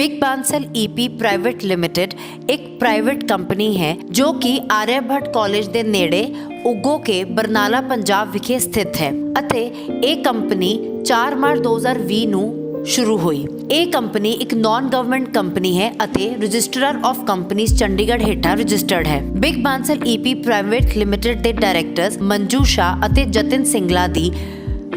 Big Bansal EP private limited एक private company ਹੈ ਜੋ ਕਿ ਆਰਿਆਭੱਟ ਕਾਲਜ ਦੇ ਨੇੜੇ ਉਗੋ ਕੇ ਬਰਨਾਲਾ ਪੰਜਾਬ ਵਿਖੇ ਸਥਿਤ ਹੈ ਅਤੇ ਇਹ ਕੰਪਨੀ 4 ਮਾਰਚ 2020 ਨੂੰ शुरू हुई। ਇਹ ਕੰਪਨੀ ਇੱਕ ਨॉन ਗਵਰਨਮੈਂਟ ਕੰਪਨੀ ਹੈ ਅਤੇ ਰਜਿਸਟਰਾਰ ਆਫ ਕੰਪਨੀਜ਼ ਚੰਡੀਗੜ੍ਹ ਹੇਠਾਂ ਰਜਿਸਟਰਡ ਹੈ। Big Bansal EP private limited ਦੇ ਡਾਇਰੈਕਟਰਸ ਮੰਜੂ ਸ਼ਾਹ ਅਤੇ ਜਤਿਨ ਸਿੰਗਲਾ ਦੀ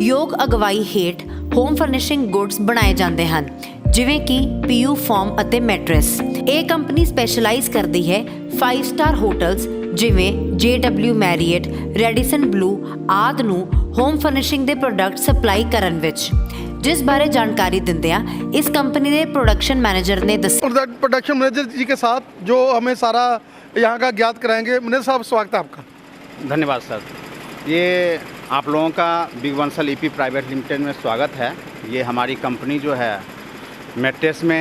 ਯੋਗ ਅਗਵਾਈ ਹੇਠ ਹੋਮ ਫਰਨਿਸ਼ਿੰਗ ਗੁੱਡਸ ਬਣਾਏ ਜਾਂਦੇ ਹਨ ਜਿਵੇਂ ਕਿ ਪੀਯੂ ਫੋਮ ਅਤੇ ਮੈਟਰੈਸ। ਇਹ ਕੰਪਨੀ ਸਪੈਸ਼ਲਾਈਜ਼ ਕਰਦੀ ਹੈ 5 ਸਟਾਰ ਹੋਟਲਸ ਜਿਵੇਂ JW ਮੈਰੀਅਟ, ਰੈਡੀਸਨ ਬਲੂ ਆਦਿ ਨੂੰ ਹੋਮ ਫਰਨਿਸ਼ਿੰਗ ਦੇ ਪ੍ਰੋਡਕਟ ਸਪਲਾਈ ਕਰਨ ਵਿੱਚ। जिस बारे जानकारी देंदे इस कंपनी के प्रोडक्शन मैनेजर ने दसा। प्रोडक्शन मैनेजर जी के साथ जो हमें सारा यहाँ का ज्ञात कराएंगे। मैनेजर साहब स्वागत है आपका। धन्यवाद सर। ये आप लोगों का big Bansal EP private limited में स्वागत है। ये हमारी कंपनी जो है मैट्रेस में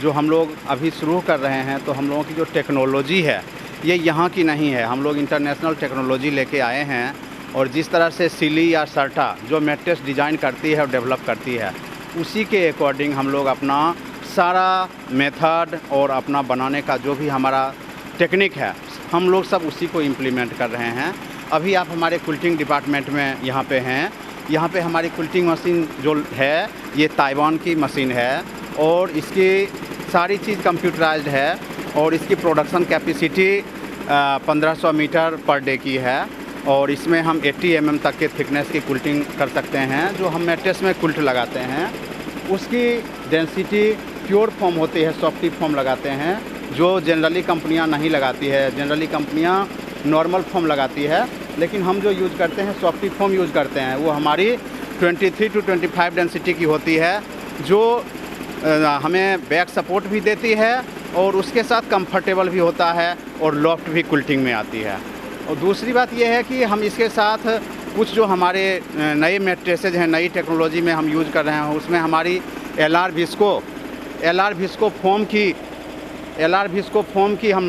जो हम लोग अभी शुरू कर रहे हैं, तो हम लोगों की जो टेक्नोलॉजी है ये यहाँ की नहीं है। हम लोग इंटरनेशनल टेक्नोलॉजी लेके आए हैं और जिस तरह से सिली या सर्टा जो मैट्रेस डिज़ाइन करती है और डेवलप करती है, उसी के अकॉर्डिंग हम लोग अपना सारा मेथड और अपना बनाने का जो भी हमारा टेक्निक है हम लोग सब उसी को इम्प्लीमेंट कर रहे हैं। अभी आप हमारे कुल्टिंग डिपार्टमेंट में यहाँ पे हैं। यहाँ पे हमारी कुल्टिंग मशीन जो है ये ताइवान की मशीन है और इसकी सारी चीज़ कंप्यूटराइज्ड है और इसकी production capacity 1500 metre per day की है और इसमें हम 80 mm तक के थिकनेस की कुल्टिंग कर सकते हैं। जो हम मैट्रेस में कुल्ट लगाते हैं उसकी डेंसिटी प्योर फॉर्म होती है, सॉफ्टी फॉर्म लगाते हैं जो जनरली कंपनियां नहीं लगाती है। जनरली कंपनियां नॉर्मल फॉर्म लगाती है, लेकिन हम जो यूज़ करते हैं सॉफ्टी फॉर्म यूज़ करते हैं। वो हमारी 23 to 25 डेंसिटी की होती है जो हमें बैक सपोर्ट भी देती है और उसके साथ कंफर्टेबल भी होता है और लॉफ्ट भी कुल्टिंग में आती है। और दूसरी बात यह है कि हम इसके साथ कुछ जो हमारे नए मैट्रेसेज हैं, नई टेक्नोलॉजी में हम यूज़ कर रहे हैं, उसमें हमारी एल आर विस्को फोम की हम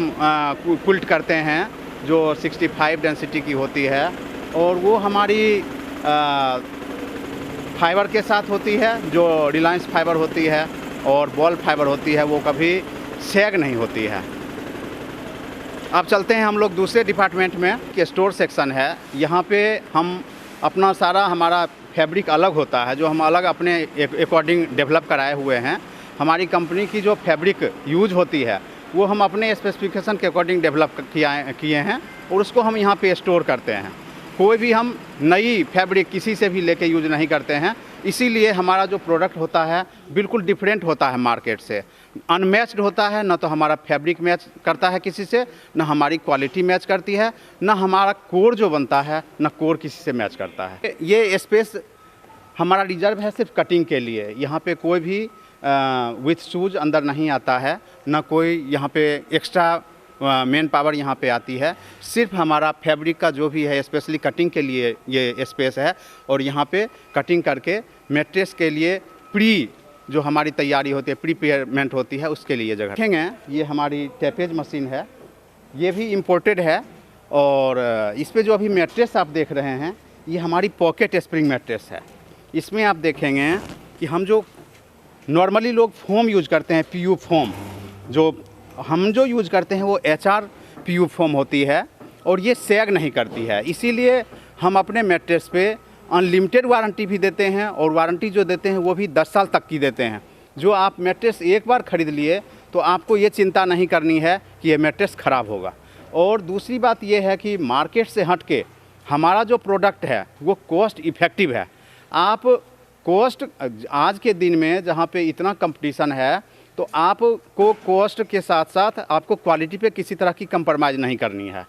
कुल्ट करते हैं जो 65 डेंसिटी की होती है और वो हमारी फाइबर के साथ होती है जो रिलायंस फाइबर होती है और बॉल फाइबर होती है, वो कभी सैग नहीं होती है। अब चलते हैं हम लोग दूसरे डिपार्टमेंट में कि स्टोर सेक्शन है। यहाँ पे हम अपना सारा हमारा फैब्रिक अलग होता है जो हम अलग अपने अकॉर्डिंग डेवलप कराए हुए हैं। हमारी कंपनी की जो फैब्रिक यूज होती है वो हम अपने स्पेसिफिकेशन के अकॉर्डिंग डेवलप किए हैं और उसको हम यहाँ पे स्टोर करते हैं। कोई भी हम नई फैब्रिक किसी से भी लेके यूज नहीं करते हैं, इसीलिए हमारा जो प्रोडक्ट होता है बिल्कुल डिफरेंट होता है मार्केट से, अनमैच्ड होता है। न तो हमारा फैब्रिक मैच करता है किसी से, न हमारी क्वालिटी मैच करती है, न हमारा कोर जो बनता है न कोर किसी से मैच करता है। ये स्पेस हमारा रिजर्व है सिर्फ कटिंग के लिए। यहाँ पे कोई भी विथ शूज अंदर नहीं आता है, न कोई यहाँ पे एक्स्ट्रा मेन पावर यहाँ पे आती है। सिर्फ हमारा फैब्रिक का जो भी है स्पेशली कटिंग के लिए ये स्पेस है और यहाँ पे कटिंग करके मैट्रेस के लिए प्री जो हमारी तैयारी होती है, प्रीपेयरमेंट होती है, उसके लिए जगह देखेंगे। ये हमारी टैपेज मशीन है, ये भी इम्पोर्टेड है और इस पर जो अभी मैट्रेस आप देख रहे हैं ये हमारी पॉकेट स्प्रिंग मैट्रेस है। इसमें आप देखेंगे कि हम जो नॉर्मली लोग फोम यूज करते हैं, पीयू फोम, जो हम जो यूज़ करते हैं वो HR PU फोम होती है और ये सैग नहीं करती है। इसीलिए हम अपने मैट्रेस पे अनलिमिटेड वारंटी भी देते हैं और वारंटी जो देते हैं वो भी 10 साल तक की देते हैं। जो आप मैट्रेस एक बार ख़रीद लिए तो आपको ये चिंता नहीं करनी है कि ये मैट्रेस ख़राब होगा। और दूसरी बात ये है कि मार्केट से हट के हमारा जो प्रोडक्ट है वो कॉस्ट इफ़ेक्टिव है। आप कॉस्ट आज के दिन में जहाँ पे इतना कंपटीशन है तो आपको कॉस्ट के साथ साथ आपको क्वालिटी पे किसी तरह की कंप्रोमाइज़ नहीं करनी है।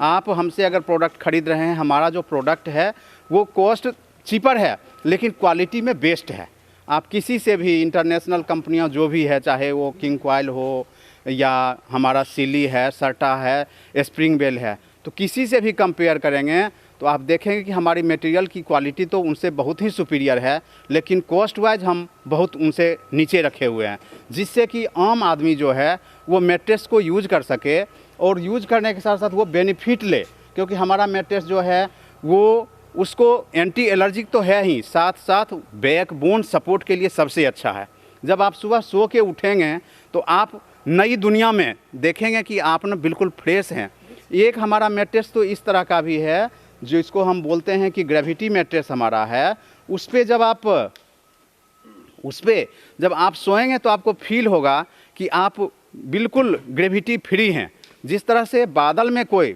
आप हमसे अगर प्रोडक्ट ख़रीद रहे हैं, हमारा जो प्रोडक्ट है वो कॉस्ट चीपर है लेकिन क्वालिटी में बेस्ट है। आप किसी से भी इंटरनेशनल कंपनियां जो भी है, चाहे वो किंग कॉइल हो या हमारा सिली है, सर्टा है, स्प्रिंग बेल है, तो किसी से भी कंपेयर करेंगे तो आप देखेंगे कि हमारी मटेरियल की क्वालिटी तो उनसे बहुत ही सुपीरियर है, लेकिन कॉस्ट वाइज हम बहुत उनसे नीचे रखे हुए हैं, जिससे कि आम आदमी जो है वो मैट्रेस को यूज़ कर सके और यूज़ करने के साथ साथ वो बेनिफिट ले। क्योंकि हमारा मैट्रेस जो है वो उसको एंटी एलर्जिक तो है ही, साथ साथ बैक बोन सपोर्ट के लिए सबसे अच्छा है। जब आप सुबह सो के उठेंगे तो आप नई दुनिया में देखेंगे कि आप ना बिल्कुल फ्रेश हैं। एक हमारा मैट्रेस तो इस तरह का भी है जो इसको हम बोलते हैं कि ग्रेविटी मैट्रेस हमारा है। उस पर जब आप सोएंगे तो आपको फील होगा कि आप बिल्कुल ग्रेविटी फ्री हैं। जिस तरह से बादल में कोई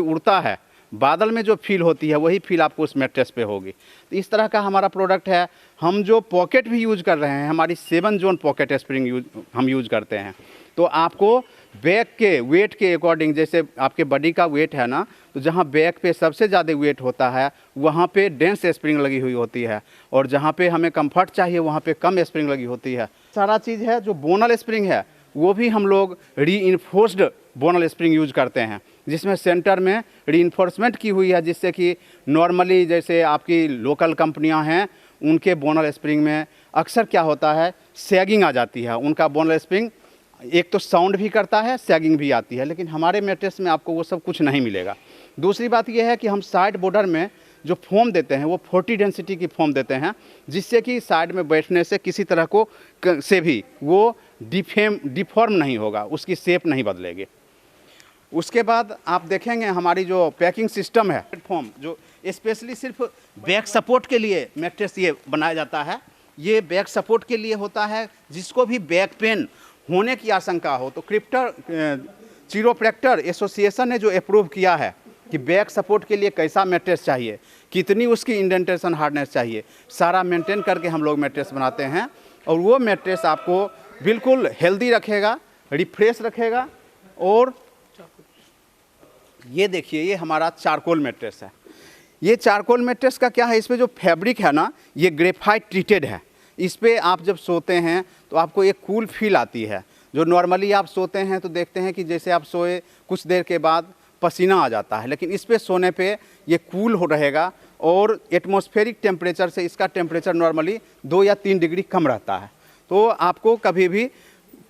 उड़ता है, बादल में जो फील होती है वही फील आपको उस मैट्रेस पे होगी। तो इस तरह का हमारा प्रोडक्ट है। हम जो पॉकेट भी यूज कर रहे हैं, हमारी 7 जोन पॉकेट स्प्रिंग हम यूज करते हैं। तो आपको बैक के वेट के अकॉर्डिंग, जैसे आपके बॉडी का वेट है ना, तो जहाँ बैक पे सबसे ज़्यादा वेट होता है वहाँ पे डेंस स्प्रिंग लगी हुई होती है, और जहाँ पे हमें कंफर्ट चाहिए वहाँ पे कम स्प्रिंग लगी होती है। सारा चीज़ है। जो बोनल स्प्रिंग है वो भी हम लोग रीइंफोर्स्ड बोनल स्प्रिंग यूज करते हैं, जिसमें सेंटर में रीइंफोर्समेंट की हुई है, जिससे कि नॉर्मली जैसे आपकी लोकल कंपनियां हैं उनके बोनल स्प्रिंग में अक्सर क्या होता है, सैगिंग आ जाती है। उनका बोनल स्प्रिंग एक तो साउंड भी करता है, सैगिंग भी आती है, लेकिन हमारे मैट्रेस में आपको वो सब कुछ नहीं मिलेगा। दूसरी बात यह है कि हम साइड बॉर्डर में जो फोम देते हैं वो 40 डेंसिटी की फोम देते हैं, जिससे कि साइड में बैठने से किसी तरह से भी वो डिफॉर्म नहीं होगा, उसकी शेप नहीं बदलेगी। उसके बाद आप देखेंगे हमारी जो पैकिंग सिस्टम है, प्लेटफॉर्म जो स्पेशली सिर्फ बैक सपोर्ट के लिए मैट्रेस ये बनाया जाता है। ये बैक सपोर्ट के लिए होता है, जिसको भी बैक पेन होने की आशंका हो तो चिरोप्रैक्टर एसोसिएशन ने जो अप्रूव किया है कि बैक सपोर्ट के लिए कैसा मैट्रेस चाहिए, कितनी उसकी इंडेंटेशन हार्डनेस चाहिए, सारा मेंटेन करके हम लोग मैट्रेस बनाते हैं। और वो मैट्रेस आपको बिल्कुल हेल्दी रखेगा, रिफ्रेश रखेगा। और ये देखिए, ये हमारा चारकोल मैट्रेस है। ये चारकोल मैट्रेस का क्या है, इसमें जो फैब्रिक है ना, ये ग्रेफाइट ट्रीटेड है। इस पर आप जब सोते हैं तो आपको एक कूल फील आती है। जो नॉर्मली आप सोते हैं तो देखते हैं कि जैसे आप सोए कुछ देर के बाद पसीना आ जाता है, लेकिन इस पे सोने पे ये कूल हो रहेगा, और एटमॉस्फेरिक टेम्परेचर से इसका टेम्परेचर नॉर्मली 2 या 3 डिग्री कम रहता है, तो आपको कभी भी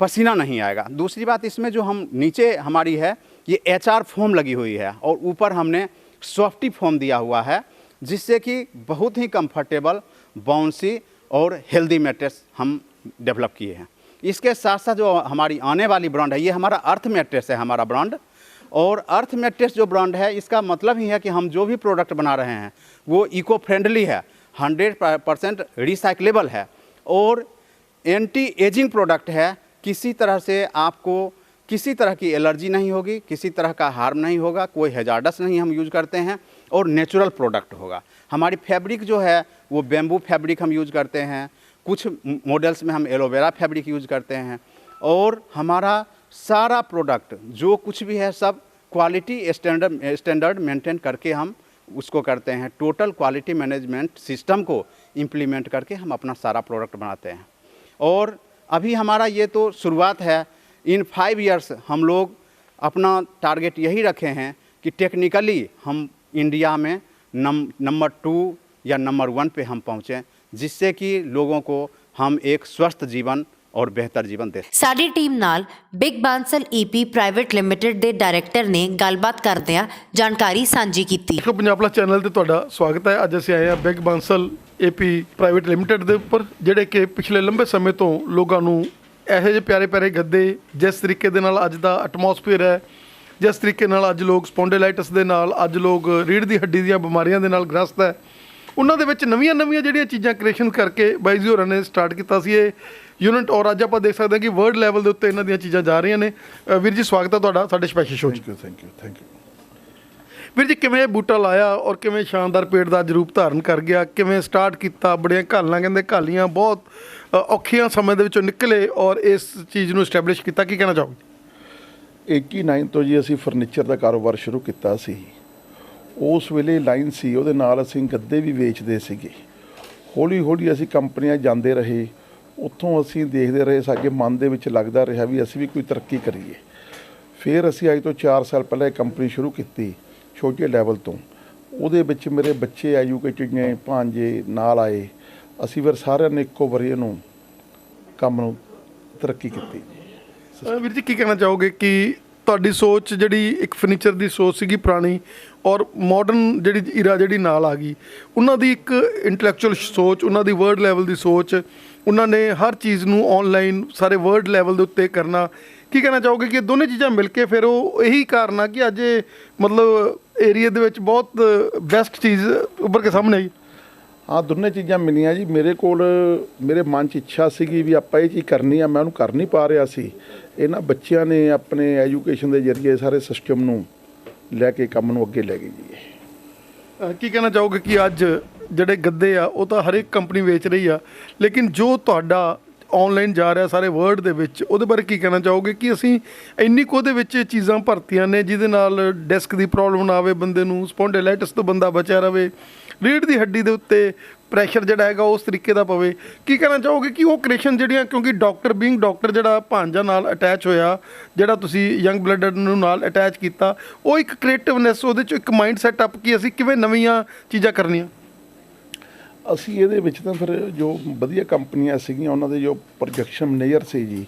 पसीना नहीं आएगा। दूसरी बात, इसमें जो हम नीचे हमारी है ये HR फोम लगी हुई है, और ऊपर हमने सॉफ्टी फोम दिया हुआ है, जिससे कि बहुत ही कंफर्टेबल, बाउंसी और हेल्दी मैट्रेस हम डेवलप किए हैं। इसके साथ साथ जो हमारी आने वाली ब्रांड है, ये हमारा अर्थ मैट्रेस है हमारा ब्रांड। और अर्थ मैट्रेस जो ब्रांड है, इसका मतलब ही है कि हम जो भी प्रोडक्ट बना रहे हैं वो इको फ्रेंडली है, 100% रिसाइक्लेबल है, और एंटी एजिंग प्रोडक्ट है। किसी तरह से आपको किसी तरह की एलर्जी नहीं होगी, किसी तरह का हार्म नहीं होगा, कोई हैजार्डस नहीं हम यूज करते हैं, और नेचुरल प्रोडक्ट होगा। हमारी फैब्रिक जो है वो बेम्बू फैब्रिक हम यूज करते हैं, कुछ मॉडल्स में हम एलोवेरा फैब्रिक यूज करते हैं, और हमारा सारा प्रोडक्ट जो कुछ भी है सब क्वालिटी स्टैंडर्ड मेंटेन करके हम उसको करते हैं। टोटल क्वालिटी मैनेजमेंट सिस्टम को इम्प्लीमेंट करके हम अपना सारा प्रोडक्ट बनाते हैं। और अभी हमारा ये तो शुरुआत है। इन 5 इयर्स हम लोग अपना टारगेट यही रखे हैं कि टेक्निकली हम इंडिया में नंबर 2 या नंबर 1 पे हम पहुँचें, जिससे कि लोगों को हम एक स्वस्थ जीवन और ਬਿਹਤਰ ਜੀਵਨ ਦੇ। ਸਾਡੀ ਟੀਮ ਨਾਲ big Bansal EP private limited ਦੇ ਡਾਇਰੈਕਟਰ ਨੇ ਗੱਲਬਾਤ ਕਰਦਿਆਂ ਜਾਣਕਾਰੀ ਸਾਂਝੀ ਕੀਤੀ। ਦੇਖੋ, ਪੰਜਾਬ ਪਲਸ ਚੈਨਲ ਤੇ ਤੁਹਾਡਾ ਸਵਾਗਤ ਹੈ। ਅੱਜ ਅਸੀਂ ਆਏ ਹਾਂ big Bansal AP private limited ਦੇ ਉੱਪਰ, ਜਿਹੜੇ ਕਿ ਪਿਛਲੇ ਲੰਬੇ ਸਮੇਂ ਤੋਂ ਲੋਕਾਂ ਨੂੰ ਇਹੋ ਜਿਹੇ ਪਿਆਰੇ ਪਿਆਰੇ ਗੱਦੇ, ਜਿਸ ਤਰੀਕੇ ਦੇ ਨਾਲ ਅੱਜ ਦਾ ਐਟਮੋਸਫੀਅਰ ਹੈ, ਜਿਸ ਤਰੀਕੇ ਨਾਲ ਅੱਜ ਲੋਕ ਸਪੌਂਡੇਲਾਈਟਿਸ ਦੇ ਨਾਲ, ਅੱਜ ਲੋਕ ਰੀੜ੍ਹ ਦੀ ਹੱਡੀ ਦੀਆਂ ਬਿਮਾਰੀਆਂ ਦੇ ਨਾਲ ਗ੍ਰਸਤ ਹੈ, ਉਹਨਾਂ ਦੇ ਵਿੱਚ ਨਵੀਆਂ ਜਿਹੜੀਆਂ ਚੀਜ਼ਾਂ ਕ੍ਰੀਏਸ਼ਨ ਕਰਕੇ ਬਾਈ ਜੀ ਹੋਰਾਂ ਨੇ ਸਟਾਰਟ ਕੀਤਾ ਸੀ ਇਹ यूनिट। और अज आप देख सकते हैं कि वर्ल्ड लैवल के उत्ते इन्हां दियां चीज़ां जा रही ने। वीर जी स्वागत है तुहाडा साडे स्पैशल शो। Thank you. वीर जी, किवें बूटा लाया और किवें शानदार पेड़ का रूप धारण कर गया, किवें स्टार्ट किया? बड़ियां घालां कहंदे, घालियां बहुत औखियां समय दे विचों निकले और इस चीज़ नूं एस्टैबलिश किया, की कहना चाहोगे? 89 तो जी असीं फर्नीचर का कारोबार शुरू किया सी। उस वेले लाइन सी, उहदे नाल असीं गद्दे भी वेचदे सीगे। हौली हौली असीं कंपनियां जांदे रहे, ਉੱਥੋਂ ਅਸੀਂ ਦੇਖਦੇ ਰਹੇ, ਸਾਡੇ ਮਨ ਦੇ ਵਿੱਚ ਲੱਗਦਾ ਰਿਹਾ ਵੀ ਅਸੀਂ ਵੀ ਕੋਈ ਤਰੱਕੀ ਕਰੀਏ। ਫਿਰ ਅਸੀਂ ਅੱਜ ਤੋਂ 4 ਸਾਲ ਪਹਿਲਾਂ ਕੰਪਨੀ ਸ਼ੁਰੂ ਕੀਤੀ ਛੋਟੇ ਲੈਵਲ ਤੋਂ। ਉਹਦੇ ਵਿੱਚ ਮੇਰੇ ਬੱਚੇ ਐਜੂਕੇਟਿਡ ਨੇ, ਭਾਂਜੇ ਨਾਲ ਆਏ। ਅਸੀਂ ਫਿਰ ਸਾਰਿਆਂ ਨੇ ਇੱਕੋ ਵਾਰੀ ਇਹਨੂੰ ਕੰਮ ਨੂੰ ਤਰੱਕੀ ਕੀਤੀ। ਵੀਰ ਜੀ, ਕੀ ਕਹਿਣਾ ਚਾਹੋਗੇ ਕਿ ਤੁਹਾਡੀ ਸੋਚ ਜਿਹੜੀ ਇੱਕ ਫਰਨੀਚਰ ਦੀ ਸੋਚ ਸੀਗੀ ਪੁਰਾਣੀ, ਔਰ ਮਾਡਰਨ ਜਿਹੜੀ ਈਰਾ ਜਿਹੜੀ ਨਾਲ ਆ ਗਈ, ਉਹਨਾਂ ਦੀ ਇੱਕ ਇੰਟੈਲੈਕਚੁਅਲ ਸੋਚ, ਉਹਨਾਂ ਦੀ ਵਰਲਡ ਲੈਵਲ ਦੀ ਸੋਚ, ਉਹਨਾਂ ਨੇ ਹਰ ਚੀਜ਼ ਨੂੰ ਆਨਲਾਈਨ ਸਾਰੇ ਵਰਲਡ ਲੈਵਲ ਦੇ ਉੱਤੇ ਕਰਨਾ। ਕੀ ਕਹਿਣਾ ਚਾਹੋਗੇ ਕਿ ਇਹ ਦੋਨੇ ਚੀਜ਼ਾਂ ਮਿਲ ਕੇ ਫਿਰ ਉਹ ਇਹੀ ਕਾਰਨ ਆ ਕਿ ਅੱਜ ਇਹ ਮਤਲਬ ਏਰੀਆ ਦੇ ਵਿੱਚ ਬਹੁਤ ਬੈਸਟ ਚੀਜ਼ ਉੱਭਰ ਕੇ ਸਾਹਮਣੇ ਆਈ? ਹਾਂ, ਦੋਨੇ ਚੀਜ਼ਾਂ ਮਿਲੀਆਂ ਜੀ। ਮੇਰੇ ਮਨ 'ਚ ਇੱਛਾ ਸੀਗੀ ਵੀ ਆਪਾਂ ਇਹ ਚੀਜ਼ ਕਰਨੀ ਆ, ਮੈਂ ਉਹਨੂੰ ਕਰ ਨਹੀਂ ਪਾ ਰਿਹਾ ਸੀ। ਇਹਨਾਂ ਬੱਚਿਆਂ ਨੇ ਆਪਣੇ ਐਜੂਕੇਸ਼ਨ ਦੇ ਜ਼ਰੀਏ ਸਾਰੇ ਸਿਸਟਮ ਨੂੰ ਲੈ ਕੇ ਕੰਮ ਨੂੰ ਅੱਗੇ ਲੈ ਗਏ ਜੀ। ਕੀ ਕਹਿਣਾ ਚਾਹੋਗੇ ਕਿ ਅੱਜ ਜਿਹੜੇ ਗੱਦੇ ਆ ਉਹ ਤਾਂ ਹਰ ਇੱਕ ਕੰਪਨੀ ਵੇਚ ਰਹੀ ਆ, ਲੇਕਿਨ ਜੋ ਤੁਹਾਡਾ ਆਨਲਾਈਨ ਜਾ ਰਿਹਾ ਸਾਰੇ ਵਰਲਡ ਦੇ ਵਿੱਚ, ਉਹਦੇ ਬਾਰੇ ਕੀ ਕਹਿਣਾ ਚਾਹੋਗੇ ਕਿ ਅਸੀਂ ਇੰਨੀ ਕੁ ਉਹਦੇ ਵਿੱਚ ਚੀਜ਼ਾਂ ਭਰਤੀਆਂ ਨੇ ਜਿਹਦੇ ਨਾਲ ਡੈਸਕ ਦੀ ਪ੍ਰੋਬਲਮ ਨਾ ਆਵੇ, ਬੰਦੇ ਨੂੰ ਸਪੌਂਡੇਲਾਈਟਿਸ ਤੋਂ ਬੰਦਾ ਬਚਿਆ ਰਵੇ, ਰੀੜ੍ਹ ਦੀ ਹੱਡੀ ਦੇ ਉੱਤੇ ਪ੍ਰੈਸ਼ਰ ਜਿਹੜਾ ਹੈਗਾ ਉਸ ਤਰੀਕੇ ਦਾ ਪਵੇ? ਕੀ ਕਹਿਣਾ ਚਾਹੋਗੇ ਕਿ ਉਹ ਕ੍ਰੀਏਸ਼ਨ ਜਿਹੜੀਆਂ, ਕਿਉਂਕਿ ਡਾਕਟਰ ਜਿਹੜਾ ਭਾਂਜਾ ਨਾਲ ਅਟੈਚ ਹੋਇਆ, ਜਿਹੜਾ ਤੁਸੀਂ ਯੰਗ ਬਲੱਡਡ ਨੂੰ ਨਾਲ ਅਟੈਚ ਕੀਤਾ, ਉਹ ਇੱਕ ਕ੍ਰੀਏਟਿਵਨੈਸ, ਉਹਦੇ 'ਚ ਇੱਕ ਮਾਈਂਡ ਸੈਟਅਪ ਕਿ ਅਸੀਂ ਕਿਵੇਂ ਨਵੀਆਂ ਚੀਜ਼ਾਂ ਕਰਨੀਆਂ। ਅਸੀਂ ਇਹਦੇ ਵਿੱਚ ਤਾਂ ਫਿਰ ਜੋ ਵਧੀਆ ਕੰਪਨੀਆਂ ਸੀਗੀਆਂ ਉਹਨਾਂ ਦੇ ਜੋ ਪ੍ਰੋਜੈਕਸ਼ਨ ਮੈਨੇਜਰ ਸੀ ਜੀ,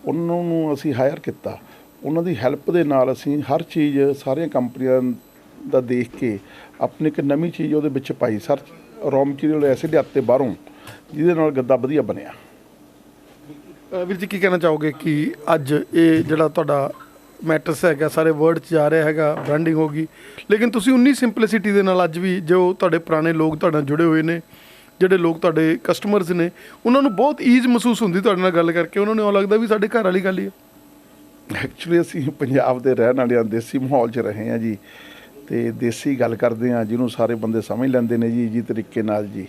ਉਹਨਾਂ ਨੂੰ ਅਸੀਂ ਹਾਇਰ ਕੀਤਾ। ਉਹਨਾਂ ਦੀ ਹੈਲਪ ਦੇ ਨਾਲ ਅਸੀਂ ਹਰ ਚੀਜ਼ ਸਾਰੀਆਂ ਕੰਪਨੀਆਂ ਦਾ ਦੇਖ ਕੇ ਆਪਣੀ ਇੱਕ ਨਵੀਂ ਚੀਜ਼ ਉਹਦੇ ਵਿੱਚ ਪਾਈ। ਸਰ ਰॉ ਮਟੀਰੀਅਲ ਐਸੇ ਲਿਆਤੇ ਬਾਹਰੋਂ ਜਿਹਦੇ ਨਾਲ ਗੱਦਾ ਵਧੀਆ ਬਣਿਆ। ਵੀਰ ਜੀ, ਕੀ ਕਹਿਣਾ ਚਾਹੋਗੇ ਕਿ ਅੱਜ ਇਹ ਜਿਹੜਾ ਤੁਹਾਡਾ ਮੈਟਰਸ ਹੈਗਾ ਸਾਰੇ ਵਰਲਡ 'ਚ ਜਾ ਰਿਹਾ ਹੈਗਾ, ਬ੍ਰਾਂਡਿੰਗ ਹੋ ਗਈ, ਲੇਕਿਨ ਤੁਸੀਂ ਉਨੀ ਸਿੰਪਲਿਸਿਟੀ ਦੇ ਨਾਲ ਅੱਜ ਵੀ ਜੋ ਤੁਹਾਡੇ ਪੁਰਾਣੇ ਲੋਕ ਤੁਹਾਡੇ ਨਾਲ ਜੁੜੇ ਹੋਏ ਨੇ, ਜਿਹੜੇ ਲੋਕ ਤੁਹਾਡੇ ਕਸਟਮਰਸ ਨੇ, ਉਹਨਾਂ ਨੂੰ ਬਹੁਤ ਈਜ਼ ਮਹਿਸੂਸ ਹੁੰਦੀ ਤੁਹਾਡੇ ਨਾਲ ਗੱਲ ਕਰਕੇ, ਉਹਨਾਂ ਨੂੰ ਉਹ ਲੱਗਦਾ ਵੀ ਸਾਡੇ ਘਰ ਵਾਲੀ ਗੱਲ ਹੀ ਹੈ। ਐਕਚੁਅਲੀ ਅਸੀਂ ਪੰਜਾਬ ਦੇ ਰਹਿਣ ਵਾਲੇ ਹਾਂ, ਦੇਸੀ ਮਾਹੌਲ 'ਚ ਰਹੇ ਹਾਂ ਜੀ, ਅਤੇ ਦੇਸੀ ਗੱਲ ਕਰਦੇ ਹਾਂ ਜਿਹਨੂੰ ਸਾਰੇ ਬੰਦੇ ਸਮਝ ਲੈਂਦੇ ਨੇ ਜੀ ਈਜੀ ਤਰੀਕੇ ਨਾਲ ਜੀ।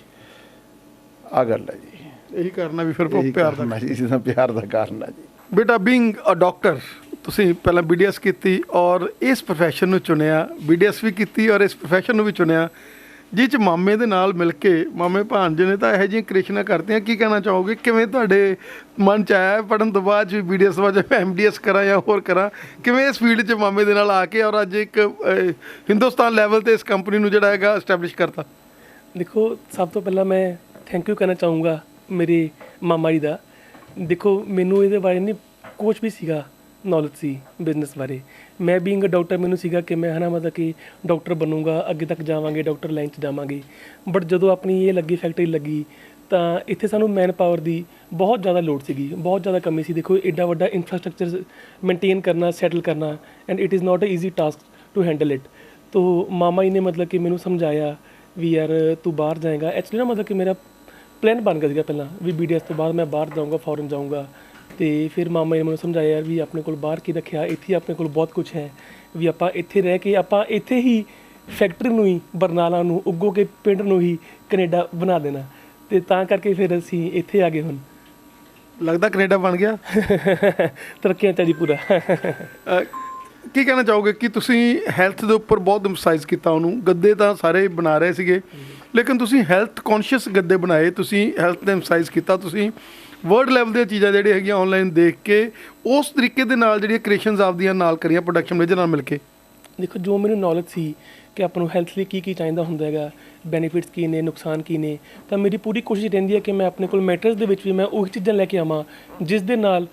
ਆਹ ਗੱਲ ਹੈ ਜੀ, ਇਹੀ ਕਾਰਨ ਹੈ ਵੀ ਫਿਰ ਪਿਆਰ ਦਾ ਜੀ, ਇਸ ਦਾ ਪਿਆਰ ਦਾ ਕਾਰਨ ਹੈ ਜੀ। ਬੇਟਾ, ਬੀਇੰਗ ਅ ਡਾਕਟਰ, ਤੁਸੀਂ ਪਹਿਲਾਂ BDS ਕੀਤੀ ਔਰ ਇਸ ਪ੍ਰੋਫੈਸ਼ਨ ਨੂੰ ਚੁਣਿਆ, BDS ਵੀ ਕੀਤੀ ਔਰ ਇਸ ਪ੍ਰੋਫੈਸ਼ਨ ਨੂੰ ਵੀ ਚੁਣਿਆ, ਜਿਹ 'ਚ ਮਾਮੇ ਦੇ ਨਾਲ ਮਿਲ ਕੇ ਮਾਮੇ ਭਾਣਜੇ ਨੇ ਤਾਂ ਇਹੋ ਜਿਹੀਆਂ ਕ੍ਰਿਏਸ਼ਨਾਂ ਕਰਤੀਆਂ। ਕੀ ਕਹਿਣਾ ਚਾਹੋਗੇ, ਕਿਵੇਂ ਤੁਹਾਡੇ ਮਨ 'ਚ ਆਇਆ ਪੜ੍ਹਨ ਤੋਂ ਬਾਅਦ ਵੀ BDS ਤੋਂ ਬਾਅਦ MDS ਕਰਾਂ ਜਾਂ ਹੋਰ ਕਰਾਂ, ਕਿਵੇਂ ਇਸ ਫੀਲਡ 'ਚ ਮਾਮੇ ਦੇ ਨਾਲ ਆ ਕੇ ਔਰ ਅੱਜ ਇੱਕ ਹਿੰਦੁਸਤਾਨ ਲੈਵਲ 'ਤੇ ਇਸ ਕੰਪਨੀ ਨੂੰ ਜਿਹੜਾ ਹੈਗਾ ਐਸਟੈਬਲਿਸ਼ ਕਰਤਾ? ਦੇਖੋ, ਸਭ ਤੋਂ ਪਹਿਲਾਂ ਮੈਂ ਥੈਂਕ ਯੂ ਕਹਿਣਾ ਚਾਹੂੰਗਾ ਮੇਰੇ ਮਾਮਾ ਜੀ ਦਾ। ਦੇਖੋ, ਮੈਨੂੰ ਇਹਦੇ ਬਾਰੇ ਨਹੀਂ ਕੁਛ ਵੀ ਸੀਗਾ ਨੌਲੇਜ ਸੀ ਬਿਜ਼ਨਸ ਬਾਰੇ। ਮੈਂ ਬੀਇੰਗ ਅ ਡਾਕਟਰ, ਮੈਨੂੰ ਸੀਗਾ ਕਿ ਮੈਂ ਮਤਲਬ ਕਿ ਡਾਕਟਰ ਬਣੂੰਗਾ, ਅੱਗੇ ਤੱਕ ਜਾਵਾਂਗੇ, ਡਾਕਟਰ ਲਾਈਨ 'ਚ ਜਾਵਾਂਗੇ। ਬਟ ਜਦੋਂ ਆਪਣੀ ਇਹ ਫੈਕਟਰੀ ਲੱਗੀ ਤਾਂ ਇੱਥੇ ਸਾਨੂੰ ਮੈਨ ਪਾਵਰ ਦੀ ਬਹੁਤ ਜ਼ਿਆਦਾ ਲੋੜ ਸੀਗੀ, ਬਹੁਤ ਜ਼ਿਆਦਾ ਕਮੀ ਸੀ। ਦੇਖੋ, ਐਡਾ ਵੱਡਾ ਇਨਫਰਾਸਟਰਕਚਰ ਮੇਨਟੇਨ ਕਰਨਾ, ਸੈਟਲ ਕਰਨਾ, and it is not a easy task to handle it. ਤੋ ਮਾਮਾ ਜੀ ਨੇ ਮਤਲਬ ਕਿ ਮੈਨੂੰ ਸਮਝਾਇਆ ਵੀ ਯਾਰ ਤੂੰ ਬਾਹਰ ਜਾਏਗਾ। ਐਕਚੁਅਲੀ ਨਾ ਮਤਲਬ ਕਿ ਮੇਰਾ ਪਲਾਨ ਬਣ ਗਿਆ ਸੀਗਾ ਪਹਿਲਾਂ ਵੀ BDS ਤੋਂ ਬਾਅਦ ਮੈਂ ਬਾਹਰ ਜਾਊਂਗਾ, ਫੋਰਨ ਜਾਊਂਗਾ। ਅਤੇ ਫਿਰ ਮਾਮਾ ਜੀ ਨੇ ਮੈਨੂੰ ਸਮਝਾਇਆ ਯਾਰ ਵੀ ਆਪਣੇ ਕੋਲ ਬਾਹਰ ਕੀ ਰੱਖਿਆ, ਇੱਥੇ ਆਪਣੇ ਕੋਲ ਬਹੁਤ ਕੁਛ ਹੈ, ਵੀ ਆਪਾਂ ਇੱਥੇ ਰਹਿ ਕੇ ਆਪਾਂ ਇੱਥੇ ਹੀ ਫੈਕਟਰੀ ਨੂੰ ਹੀ, ਬਰਨਾਲਾ ਨੂੰ, ਉੱਗੋ ਕੇ ਪਿੰਡ ਨੂੰ ਹੀ ਕੈਨੇਡਾ ਬਣਾ ਦੇਣਾ। ਅਤੇ ਤਾਂ ਕਰਕੇ ਫਿਰ ਅਸੀਂ ਇੱਥੇ ਆ ਗਏ। ਹੁਣ ਲੱਗਦਾ ਕੈਨੇਡਾ ਬਣ ਗਿਆ। ਤਰੱਕੀਆਂ 'ਚ ਜੀ ਪੂਰਾ। ਕੀ ਕਹਿਣਾ ਚਾਹੋਗੇ ਕਿ ਤੁਸੀਂ ਹੈਲਥ ਦੇ ਉੱਪਰ ਬਹੁਤ ਐਮਫਸਾਈਜ਼ ਕੀਤਾ ਉਹਨੂੰ? ਗੱਦੇ ਤਾਂ ਸਾਰੇ ਬਣਾ ਰਹੇ ਸੀਗੇ, ਲੇਕਿਨ ਤੁਸੀਂ ਹੈਲਥ ਕੌਨਸ਼ੀਅਸ ਗੱਦੇ ਬਣਾਏ, ਤੁਸੀਂ ਹੈਲਥ 'ਤੇ ਐਮਫਸਾਈਜ਼ ਕੀਤਾ, ਤੁਸੀਂ ਵਰਲਡ ਲੈਵਲ ਦੀਆਂ ਚੀਜ਼ਾਂ ਜਿਹੜੀਆਂ ਹੈਗੀਆਂ ਆਨਲਾਈਨ ਦੇਖ ਕੇ ਉਸ ਤਰੀਕੇ ਦੇ ਨਾਲ ਜਿਹੜੀਆਂ ਕ੍ਰੀਏਸ਼ਨਸ ਆਪਦੀਆਂ ਨਾਲ ਕਰੀਆਂ ਪ੍ਰੋਡਕਸ਼ਨ ਮੈਨੇਜਰ ਨਾਲ ਮਿਲ ਕੇ। ਦੇਖੋ, ਜੋ ਮੈਨੂੰ ਨੌਲੇਜ ਸੀ ਕਿ ਆਪਾਂ ਨੂੰ ਹੈਲਥ ਲਈ ਕੀ ਕੀ ਚਾਹੀਦਾ ਹੁੰਦਾ ਹੈਗਾ, ਬੈਨੀਫਿਟਸ ਕੀ ਨੇ, ਨੁਕਸਾਨ ਕੀ ਨੇ, ਤਾਂ ਮੇਰੀ ਪੂਰੀ ਕੋਸ਼ਿਸ਼ ਰਹਿੰਦੀ ਹੈ ਕਿ ਮੈਂ ਆਪਣੇ ਕੋਲ ਮੈਟਰਸ ਦੇ ਵਿੱਚ ਵੀ ਮੈਂ ਉਹੀ ਚੀਜ਼ਾਂ ਲੈ ਕੇ ਆਵਾਂ ਜਿਸ ਦੇ ਨਾਲ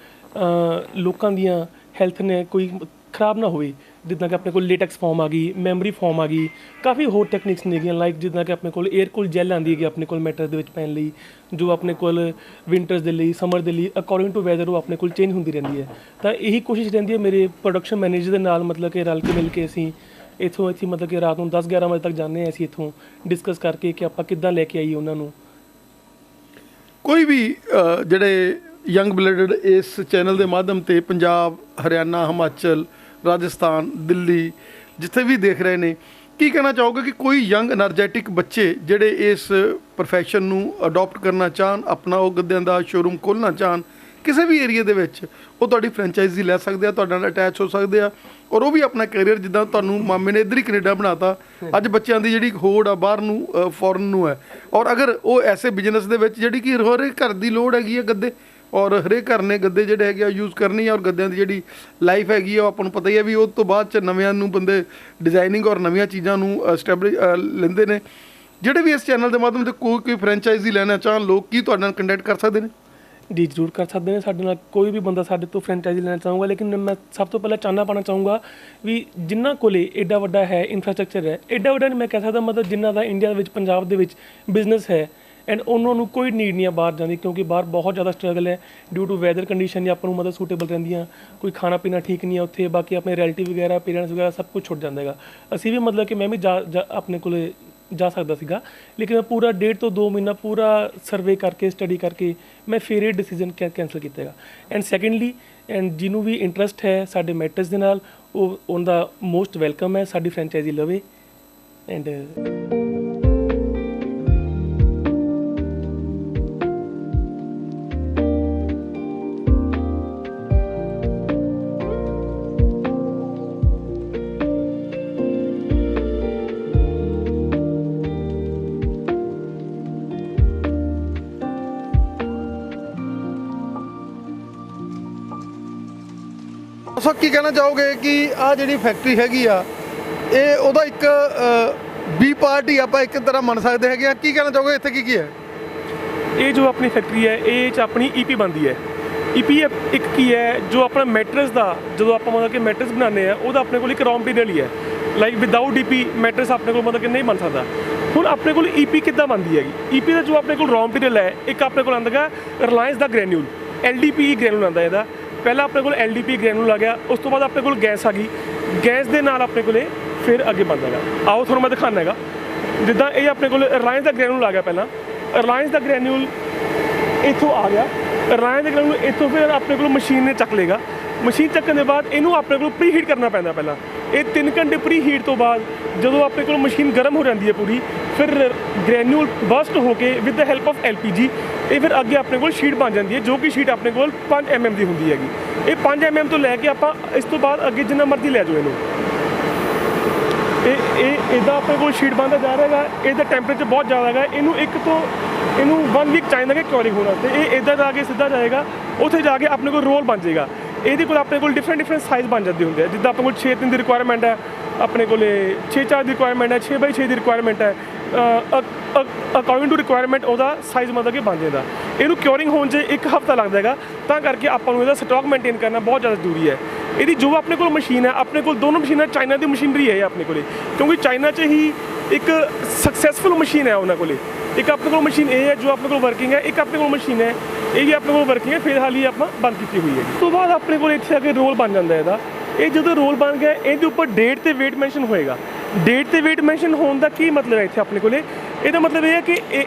ਲੋਕਾਂ ਦੀਆਂ ਹੈਲਥ ਨੇ ਕੋਈ ਖਰਾਬ ਨਾ ਹੋਵੇ। ਜਿੱਦਾਂ ਕਿ ਆਪਣੇ ਕੋਲ ਲੇਟੈਕਸ ਫਾਰਮ ਆ ਗਈ, ਮੈਮਰੀ ਫਾਰਮ ਆ ਗਈ, ਕਾਫੀ ਹੋਰ ਟੈਕਨੀਕਸ ਨੇਗੀਆਂ, ਲਾਈਕ ਜਿੱਦਾਂ ਕਿ ਆਪਣੇ ਕੋਲ 에ਅਰ ਕੂਲ ਜੈਲ ਆਉਂਦੀ ਹੈਗੀ ਆਪਣੇ ਕੋਲ ਮੈਟਰਸ ਦੇ ਵਿੱਚ ਪੈਣ ਲਈ, ਜੋ ਆਪਣੇ ਕੋਲ ਵਿੰਟਰਸ ਦੇ ਲਈ, ਸਮਰ ਦੇ ਲਈ ਅਕੋਰਡਿੰਗ ਟੂ ਵੈਦਰ ਉਹ ਆਪਣੇ ਕੋਲ ਚੇਂਜ ਹੁੰਦੀ ਰਹਿੰਦੀ ਹੈ। ਤਾਂ ਇਹੀ ਕੋਸ਼ਿਸ਼ ਰਹਿੰਦੀ ਹੈ ਮੇਰੇ ਪ੍ਰੋਡਕਸ਼ਨ ਮੈਨੇਜਰ ਦੇ ਨਾਲ, ਮਤਲਬ ਕਿ ਰਲ ਕੇ ਮਿਲ ਕੇ ਅਸੀਂ ਇੱਥੋਂ ਮਤਲਬ ਕਿ ਰਾਤ ਨੂੰ 10-11 ਵਜੇ ਤੱਕ ਜਾਂਦੇ ਹਾਂ ਅਸੀਂ ਇੱਥੋਂ ਡਿਸਕਸ ਕਰਕੇ ਕਿ ਆਪਾਂ ਕਿੱਦਾਂ ਲੈ ਕੇ ਆਈਏ ਉਹਨਾਂ ਨੂੰ। ਕੋਈ ਵੀ ਜਿਹੜੇ ਯੰਗ ਬਲੱਡਡ ਇਸ ਚੈਨਲ ਦੇ ਮਾਧਿਅਮ 'ਤੇ ਪੰਜਾਬ, ਹਰਿਆਣਾ, ਹਿਮਾਚਲ, ਰਾਜਸਥਾਨ, ਦਿੱਲੀ ਜਿੱਥੇ ਵੀ ਦੇਖ ਰਹੇ ਨੇ, ਕੀ ਕਹਿਣਾ ਚਾਹੋਗੇ ਕਿ ਕੋਈ ਯੰਗ એનર્ਜੈਟਿਕ ਬੱਚੇ ਜਿਹੜੇ ਇਸ ਪ੍ਰੋਫੈਸ਼ਨ ਨੂੰ ਅਡੋਪਟ ਕਰਨਾ ਚਾਹਣ, ਆਪਣਾ ਉਹ ਗੱਦਿਆਂ ਦਾ ਸ਼ੋਰੂਮ ਖੋਲ੍ਹਣਾ ਚਾਹਣ ਕਿਸੇ ਵੀ ਏਰੀਆ ਦੇ ਵਿੱਚ, ਉਹ ਤੁਹਾਡੀ ਫਰੈਂਚਾਈਜ਼ੀ ਲੈ ਸਕਦੇ ਆ, ਤੁਹਾਡੇ ਨਾਲ ਅਟੈਚ ਹੋ ਸਕਦੇ ਆ, ਔਰ ਉਹ ਵੀ ਆਪਣਾ ਕੈਰੀਅਰ ਜਿੱਦਾਂ ਤੁਹਾਨੂੰ ਮਾਮੇ ਨੇ ਇੱਧਰ ਹੀ ਕੈਨੇਡਾ ਬਣਾਤਾ, ਅੱਜ ਬੱਚਿਆਂ ਦੀ ਜਿਹੜੀ ਹੋੜ ਆ ਬਾਹਰ ਨੂੰ, ਫੋਰਨ ਨੂੰ ਹੈ। ਔਰ ਅਗਰ ਉਹ ਐਸੇ ਬਿਜ਼ਨਸ ਦੇ ਵਿੱਚ ਜਿਹੜੀ ਕਿ ਹਰੇਕ ਘਰ ਦੀ ਲੋੜ ਹੈਗੀ ਆ ਗੱਦੇ, ਔਰ ਹਰੇਕ ਘਰ ਨੇ ਗੱਦੇ ਜਿਹੜੇ ਹੈਗੇ ਆ ਯੂਜ਼ ਕਰਨੀ ਆ, ਔਰ ਗੱਦਿਆਂ ਦੀ ਜਿਹੜੀ ਲਾਈਫ ਹੈਗੀ ਆ ਉਹ ਆਪਾਂ ਨੂੰ ਪਤਾ ਹੀ ਹੈ ਵੀ ਉਹ ਤੋਂ ਬਾਅਦ 'ਚ ਨਵਿਆਂ ਨੂੰ ਬੰਦੇ ਡਿਜ਼ਾਈਨਿੰਗ ਔਰ ਨਵੀਆਂ ਚੀਜ਼ਾਂ ਨੂੰ ਐਸਟੈਬਲਿਸ਼ ਲੈਂਦੇ ਨੇ। ਜਿਹੜੇ ਵੀ ਇਸ ਚੈਨਲ ਦੇ ਮਾਧਿਅਮ 'ਤੇ ਕੋਈ ਫਰੈਂਚਾਈਜ਼ੀ ਲੈਣਾ ਚਾਹਣ ਲੋਕ, ਕੀ ਤੁਹਾਡੇ ਨਾਲ ਕੰਟੈਕਟ ਕਰ ਸਕਦੇ ਨੇ? ਜੀ ਜ਼ਰੂਰ ਕਰ ਸਕਦੇ ਨੇ ਸਾਡੇ ਨਾਲ, ਕੋਈ ਵੀ ਬੰਦਾ ਸਾਡੇ ਤੋਂ ਫਰੈਂਚਾਈਜ਼ੀ ਲੈਣਾ ਚਾਹੂੰਗਾ। ਲੇਕਿਨ ਮੈਂ ਸਭ ਤੋਂ ਪਹਿਲਾਂ ਚਾਨਣਾ ਪਾਉਣਾ ਚਾਹੂੰਗਾ ਵੀ ਜਿਨ੍ਹਾਂ ਕੋਲੇ ਐਡਾ ਵੱਡਾ ਹੈ ਇਨਫਰਾਸਟਰਕਚਰ ਹੈ, ਐਡਾ ਵੱਡਾ ਨਹੀਂ ਮੈਂ ਕਹਿ ਸਕਦਾ, ਮਤਲਬ ਜਿਨ੍ਹਾਂ ਦਾ ਇੰਡੀਆ ਦੇ ਵਿੱਚ, ਪੰਜਾਬ ਦੇ ਵਿੱਚ ਬਿਜ਼ਨਸ ਹੈ, ਐਂਡ ਉਹਨਾਂ ਨੂੰ ਕੋਈ ਨੀਡ ਨਹੀਂ ਆ ਬਾਹਰ ਜਾਣ ਦੀ, ਕਿਉਂਕਿ ਬਾਹਰ ਬਹੁਤ ਜ਼ਿਆਦਾ ਸਟਰਗਲ ਹੈ ਡਿਊ ਟੂ ਵੈਦਰ ਕੰਡੀਸ਼ਨ ਜਾਂ ਆਪਾਂ ਨੂੰ ਮਤਲਬ ਸੂਟੇਬਲ ਰਹਿੰਦੀਆਂ, ਕੋਈ ਖਾਣਾ ਪੀਣਾ ਠੀਕ ਨਹੀਂ ਆ ਉੱਥੇ, ਬਾਕੀ ਆਪਣੇ ਰਿਲੇਟਿਵ ਵਗੈਰਾ ਪੇਰੈਂਟਸ ਵਗੈਰਾ ਸਭ ਕੁਝ ਛੁੱਟ ਜਾਂਦਾ ਹੈਗਾ। ਅਸੀਂ ਵੀ ਮਤਲਬ ਕਿ ਮੈਂ ਵੀ ਆਪਣੇ ਕੋਲੇ ਜਾ ਸਕਦਾ ਸੀਗਾ, ਲੇਕਿਨ ਮੈਂ ਪੂਰਾ 1.5 ਤੋਂ 2 ਮਹੀਨਾ ਪੂਰਾ ਸਰਵੇ ਕਰਕੇ ਸਟੱਡੀ ਕਰਕੇ ਮੈਂ ਫਿਰ ਇਹ ਡਿਸੀਜਨ ਕੈਂਸਲ ਕੀਤਾ ਹੈਗਾ। ਐਂਡ ਸੈਕੰਡਲੀ ਐਂਡ ਜਿਹਨੂੰ ਵੀ ਇੰਟਰਸਟ ਹੈ ਸਾਡੇ ਮੈਟਰਸ ਦੇ ਨਾਲ, ਉਹ ਉਹਦਾ ਮੋਸਟ ਵੈਲਕਮ ਹੈ, ਸਾਡੀ ਫਰੈਂਚਾਈਜ਼ੀ ਲਵੇ। ਐਂਡ ਸੋ ਕੀ ਕਹਿਣਾ ਚਾਹੋਗੇ ਕਿ ਆ ਜਿਹੜੀ ਫੈਕਟਰੀ ਹੈਗੀ ਆ ਇਹ ਉਹਦਾ ਇੱਕ ਬੀ ਪਾਰਟ ਹੀ ਆਪਾਂ ਇੱਕ ਤਰ੍ਹਾਂ ਮੰਨ ਸਕਦੇ ਹੈਗੇ ਆ, ਕੀ ਕਹਿਣਾ ਚਾਹੋਗੇ ਇੱਥੇ ਕੀ ਹੈ? ਇਹ ਜੋ ਆਪਣੀ ਫੈਕਟਰੀ ਹੈ ਇਹ 'ਚ ਆਪਣੀ ਈਪੀ ਬਣਦੀ ਹੈ। ਈਪੀ ਇੱਕ ਕੀ ਹੈ, ਜੋ ਆਪਣਾ ਮੈਟਰਸ ਦਾ ਜਦੋਂ ਆਪਾਂ ਮਤਲਬ ਕਿ ਮੈਟਰਸ ਬਣਾਉਂਦੇ ਆ ਉਹਦਾ ਆਪਣੇ ਕੋਲ ਇੱਕ ਰॉ ਮਟੀਰੀਅਲ ਹੀ ਹੈ। ਲਾਈਕ ਵਿਦਾਊਟ ਈਪੀ ਮੈਟਰਸ ਆਪਣੇ ਕੋਲ ਮਤਲਬ ਕਿ ਨਹੀਂ ਬਣ ਸਕਦਾ। ਹੁਣ ਆਪਣੇ ਕੋਲ ਈਪੀ ਕਿੱਦਾਂ ਬਣਦੀ ਹੈਗੀ? ਈਪੀ ਦਾ ਜੋ ਆਪਣੇ ਕੋਲ ਰॉ ਮਟੀਰੀਅਲ ਹੈ, ਇੱਕ ਆਪਣੇ ਕੋਲ ਆਉਂਦਾ ਹੈਗਾ ਰਿਲਾਇੰਸ ਦਾ ਗ੍ਰੈਨੂਲ, LDPE ਗ੍ਰੈਨੂਲ ਆਉਂਦਾ ਇਹਦਾ। ਪਹਿਲਾਂ ਆਪਣੇ ਕੋਲ LDPE ਗ੍ਰੈਨੂਲ ਆ ਗਿਆ, ਉਸ ਤੋਂ ਬਾਅਦ ਆਪਣੇ ਕੋਲ ਗੈਸ ਆ ਗਈ, ਗੈਸ ਦੇ ਨਾਲ ਆਪਣੇ ਕੋਲੇ ਫਿਰ ਅੱਗੇ ਬਣਦਾ ਹੈਗਾ। ਆਓ ਤੁਹਾਨੂੰ ਮੈਂ ਦਿਖਾਉਂਦਾ ਹੈਗਾ। ਜਿੱਦਾਂ ਇਹ ਆਪਣੇ ਕੋਲ ਰਿਲਾਇੰਸ ਦਾ ਗ੍ਰੈਨੂਲ ਆ ਗਿਆ, ਪਹਿਲਾਂ ਰਿਲਾਇੰਸ ਦਾ ਗ੍ਰੈਨੂਲ ਇੱਥੋਂ ਆ ਗਿਆ, ਰਿਲਾਇੰਸ ਦਾ ਗ੍ਰੈਨੂਲ ਇੱਥੋਂ ਫਿਰ ਆਪਣੇ ਕੋਲ ਮਸ਼ੀਨ ਨੇ ਚੱਕ ਲੇਗਾ। ਮਸ਼ੀਨ ਚੱਕਣ ਦੇ ਬਾਅਦ ਇਹਨੂੰ ਆਪਣੇ ਕੋਲ ਪ੍ਰੀ ਹੀਟ ਕਰਨਾ ਪੈਂਦਾ। ਪਹਿਲਾਂ ਇਹ 3 ਘੰਟੇ ਪ੍ਰੀ ਹੀਟ ਤੋਂ ਬਾਅਦ ਜਦੋਂ ਆਪਣੇ ਕੋਲ ਮਸ਼ੀਨ ਗਰਮ ਹੋ ਜਾਂਦੀ ਹੈ ਪੂਰੀ, ਫਿਰ ਗ੍ਰੈਨੂਲ ਬਰਸਟ ਹੋ ਕੇ with the help of LPG ਇਹ ਫਿਰ ਅੱਗੇ ਆਪਣੇ ਕੋਲ ਸ਼ੀਟ ਬਣ ਜਾਂਦੀ ਹੈ, ਜੋ ਕਿ ਸ਼ੀਟ ਆਪਣੇ ਕੋਲ 5 mm ਦੀ ਹੁੰਦੀ ਹੈਗੀ। ਇਹ 5 mm ਤੋਂ ਲੈ ਕੇ ਆਪਾਂ ਇਸ ਤੋਂ ਬਾਅਦ ਅੱਗੇ ਜਿੰਨਾ ਮਰਜ਼ੀ ਲੈ ਜਾਓ ਇਹਨੂੰ, ਇਹ ਇੱਦਾਂ ਆਪਣੇ ਕੋਲ ਸ਼ੀਟ ਬਣਦਾ ਜਾ ਰਿਹਾ ਹੈਗਾ। ਇਹਦਾ ਟੈਂਪਰੇਚਰ ਬਹੁਤ ਜ਼ਿਆਦਾ ਹੈਗਾ, ਇਹਨੂੰ 1 ਵੀਕ ਚਾਹੀਦਾ ਕਿ ਕਿਉਰਿੰਗ ਹੋਣ ਵਾਸਤੇ। ਇਹ ਇੱਦਾਂ ਜਾ ਕੇ ਸਿੱਧਾ ਜਾਏਗਾ, ਉੱਥੇ ਜਾ ਕੇ ਆਪਣੇ ਕੋਲ ਰੋਲ ਬਣ ਜਾਏਗਾ। ਇਹਦੇ ਕੋਲ ਆਪਣੇ ਕੋਲ ਡਿਫਰੈਂਟ ਸਾਈਜ਼ ਬਣ ਜਾਂਦੇ ਹੁੰਦੇ ਆ। ਜਿੱਦਾਂ ਆਪਣੇ ਕੋਲ 6-3 ਦੀ ਰਿਕੁਆਇਰਮੈਂਟ ਹੈ, ਆਪਣੇ ਕੋਲ 6-4 ਦੀ ਰਿਕੁਆਇਰਮੈਂਟ ਹੈ, 6x6 ਦੀ ਰਿਕੁਆਇਰਮੈਂਟ ਹੈ। ਅਕੋਰਡਿੰਗ ਟੂ ਰਿਕੁਆਇਰਮੈਂਟ ਉਹਦਾ ਸਾਈਜ਼ ਮਤਲਬ ਕਿ ਬਣ ਜਾਂਦਾ। ਇਹਨੂੰ ਕਿਉਰਿੰਗ ਹੋਣ 'ਚ 1 ਹਫ਼ਤਾ ਲੱਗਦਾ ਹੈਗਾ, ਤਾਂ ਕਰਕੇ ਆਪਾਂ ਨੂੰ ਇਹਦਾ ਸਟਾਕ ਮੇਨਟੇਨ ਕਰਨਾ ਬਹੁਤ ਜ਼ਿਆਦਾ ਜ਼ਰੂਰੀ ਹੈ। ਇਹਦੀ ਜੋ ਆਪਣੇ ਕੋਲ ਮਸ਼ੀਨ ਹੈ, ਆਪਣੇ ਕੋਲ ਦੋਨੋਂ ਮਸ਼ੀਨਾਂ ਚਾਈਨਾ ਦੀ ਮਸ਼ੀਨਰੀ ਹੈ ਆਪਣੇ ਕੋਲੇ, ਕਿਉਂਕਿ ਚਾਈਨਾ 'ਚ ਹੀ ਇੱਕ ਸਕਸੈਸਫੁਲ ਮਸ਼ੀਨ ਹੈ ਉਹਨਾਂ ਕੋਲੇ। ਇੱਕ ਆਪਣੇ ਕੋਲ ਮਸ਼ੀਨ ਇਹ ਹੈ ਜੋ ਆਪਣੇ ਕੋਲ ਵਰਕਿੰਗ ਹੈ, ਇੱਕ ਆਪਣੇ ਕੋਲ ਮਸ਼ੀਨ ਹੈ ਇਹ ਵੀ ਆਪਣੇ ਕੋਲ ਵਰਕਿੰਗ ਹੈ, ਫਿਲਹਾਲ ਹੀ ਆਪਾਂ ਬੰਦ ਕੀਤੀ ਹੋਈ ਹੈ। ਉਸ ਤੋਂ ਬਾਅਦ ਆਪਣੇ ਕੋਲ ਇੱਥੇ ਆ ਕੇ ਰੋਲ ਬਣ ਜਾਂਦਾ ਇਹਦਾ। ਇਹ ਜਦੋਂ ਰੋਲ ਬਣ ਗਿਆ ਇਹਦੇ ਉੱਪਰ ਡੇਟ ਤੇ ਵੇਟ ਮੈਂਸ਼ਨ ਹੋਏਗਾ। ਡੇਟ ਤੇ ਵੇਟ ਮੈਂਸ਼ਨ ਹੋਣ ਦਾ ਕੀ ਮਤਲਬ ਹੈ ਇੱਥੇ ਆਪਣੇ ਕੋਲੇ? ਇਹਦਾ ਮਤਲਬ ਇਹ ਹੈ ਕਿ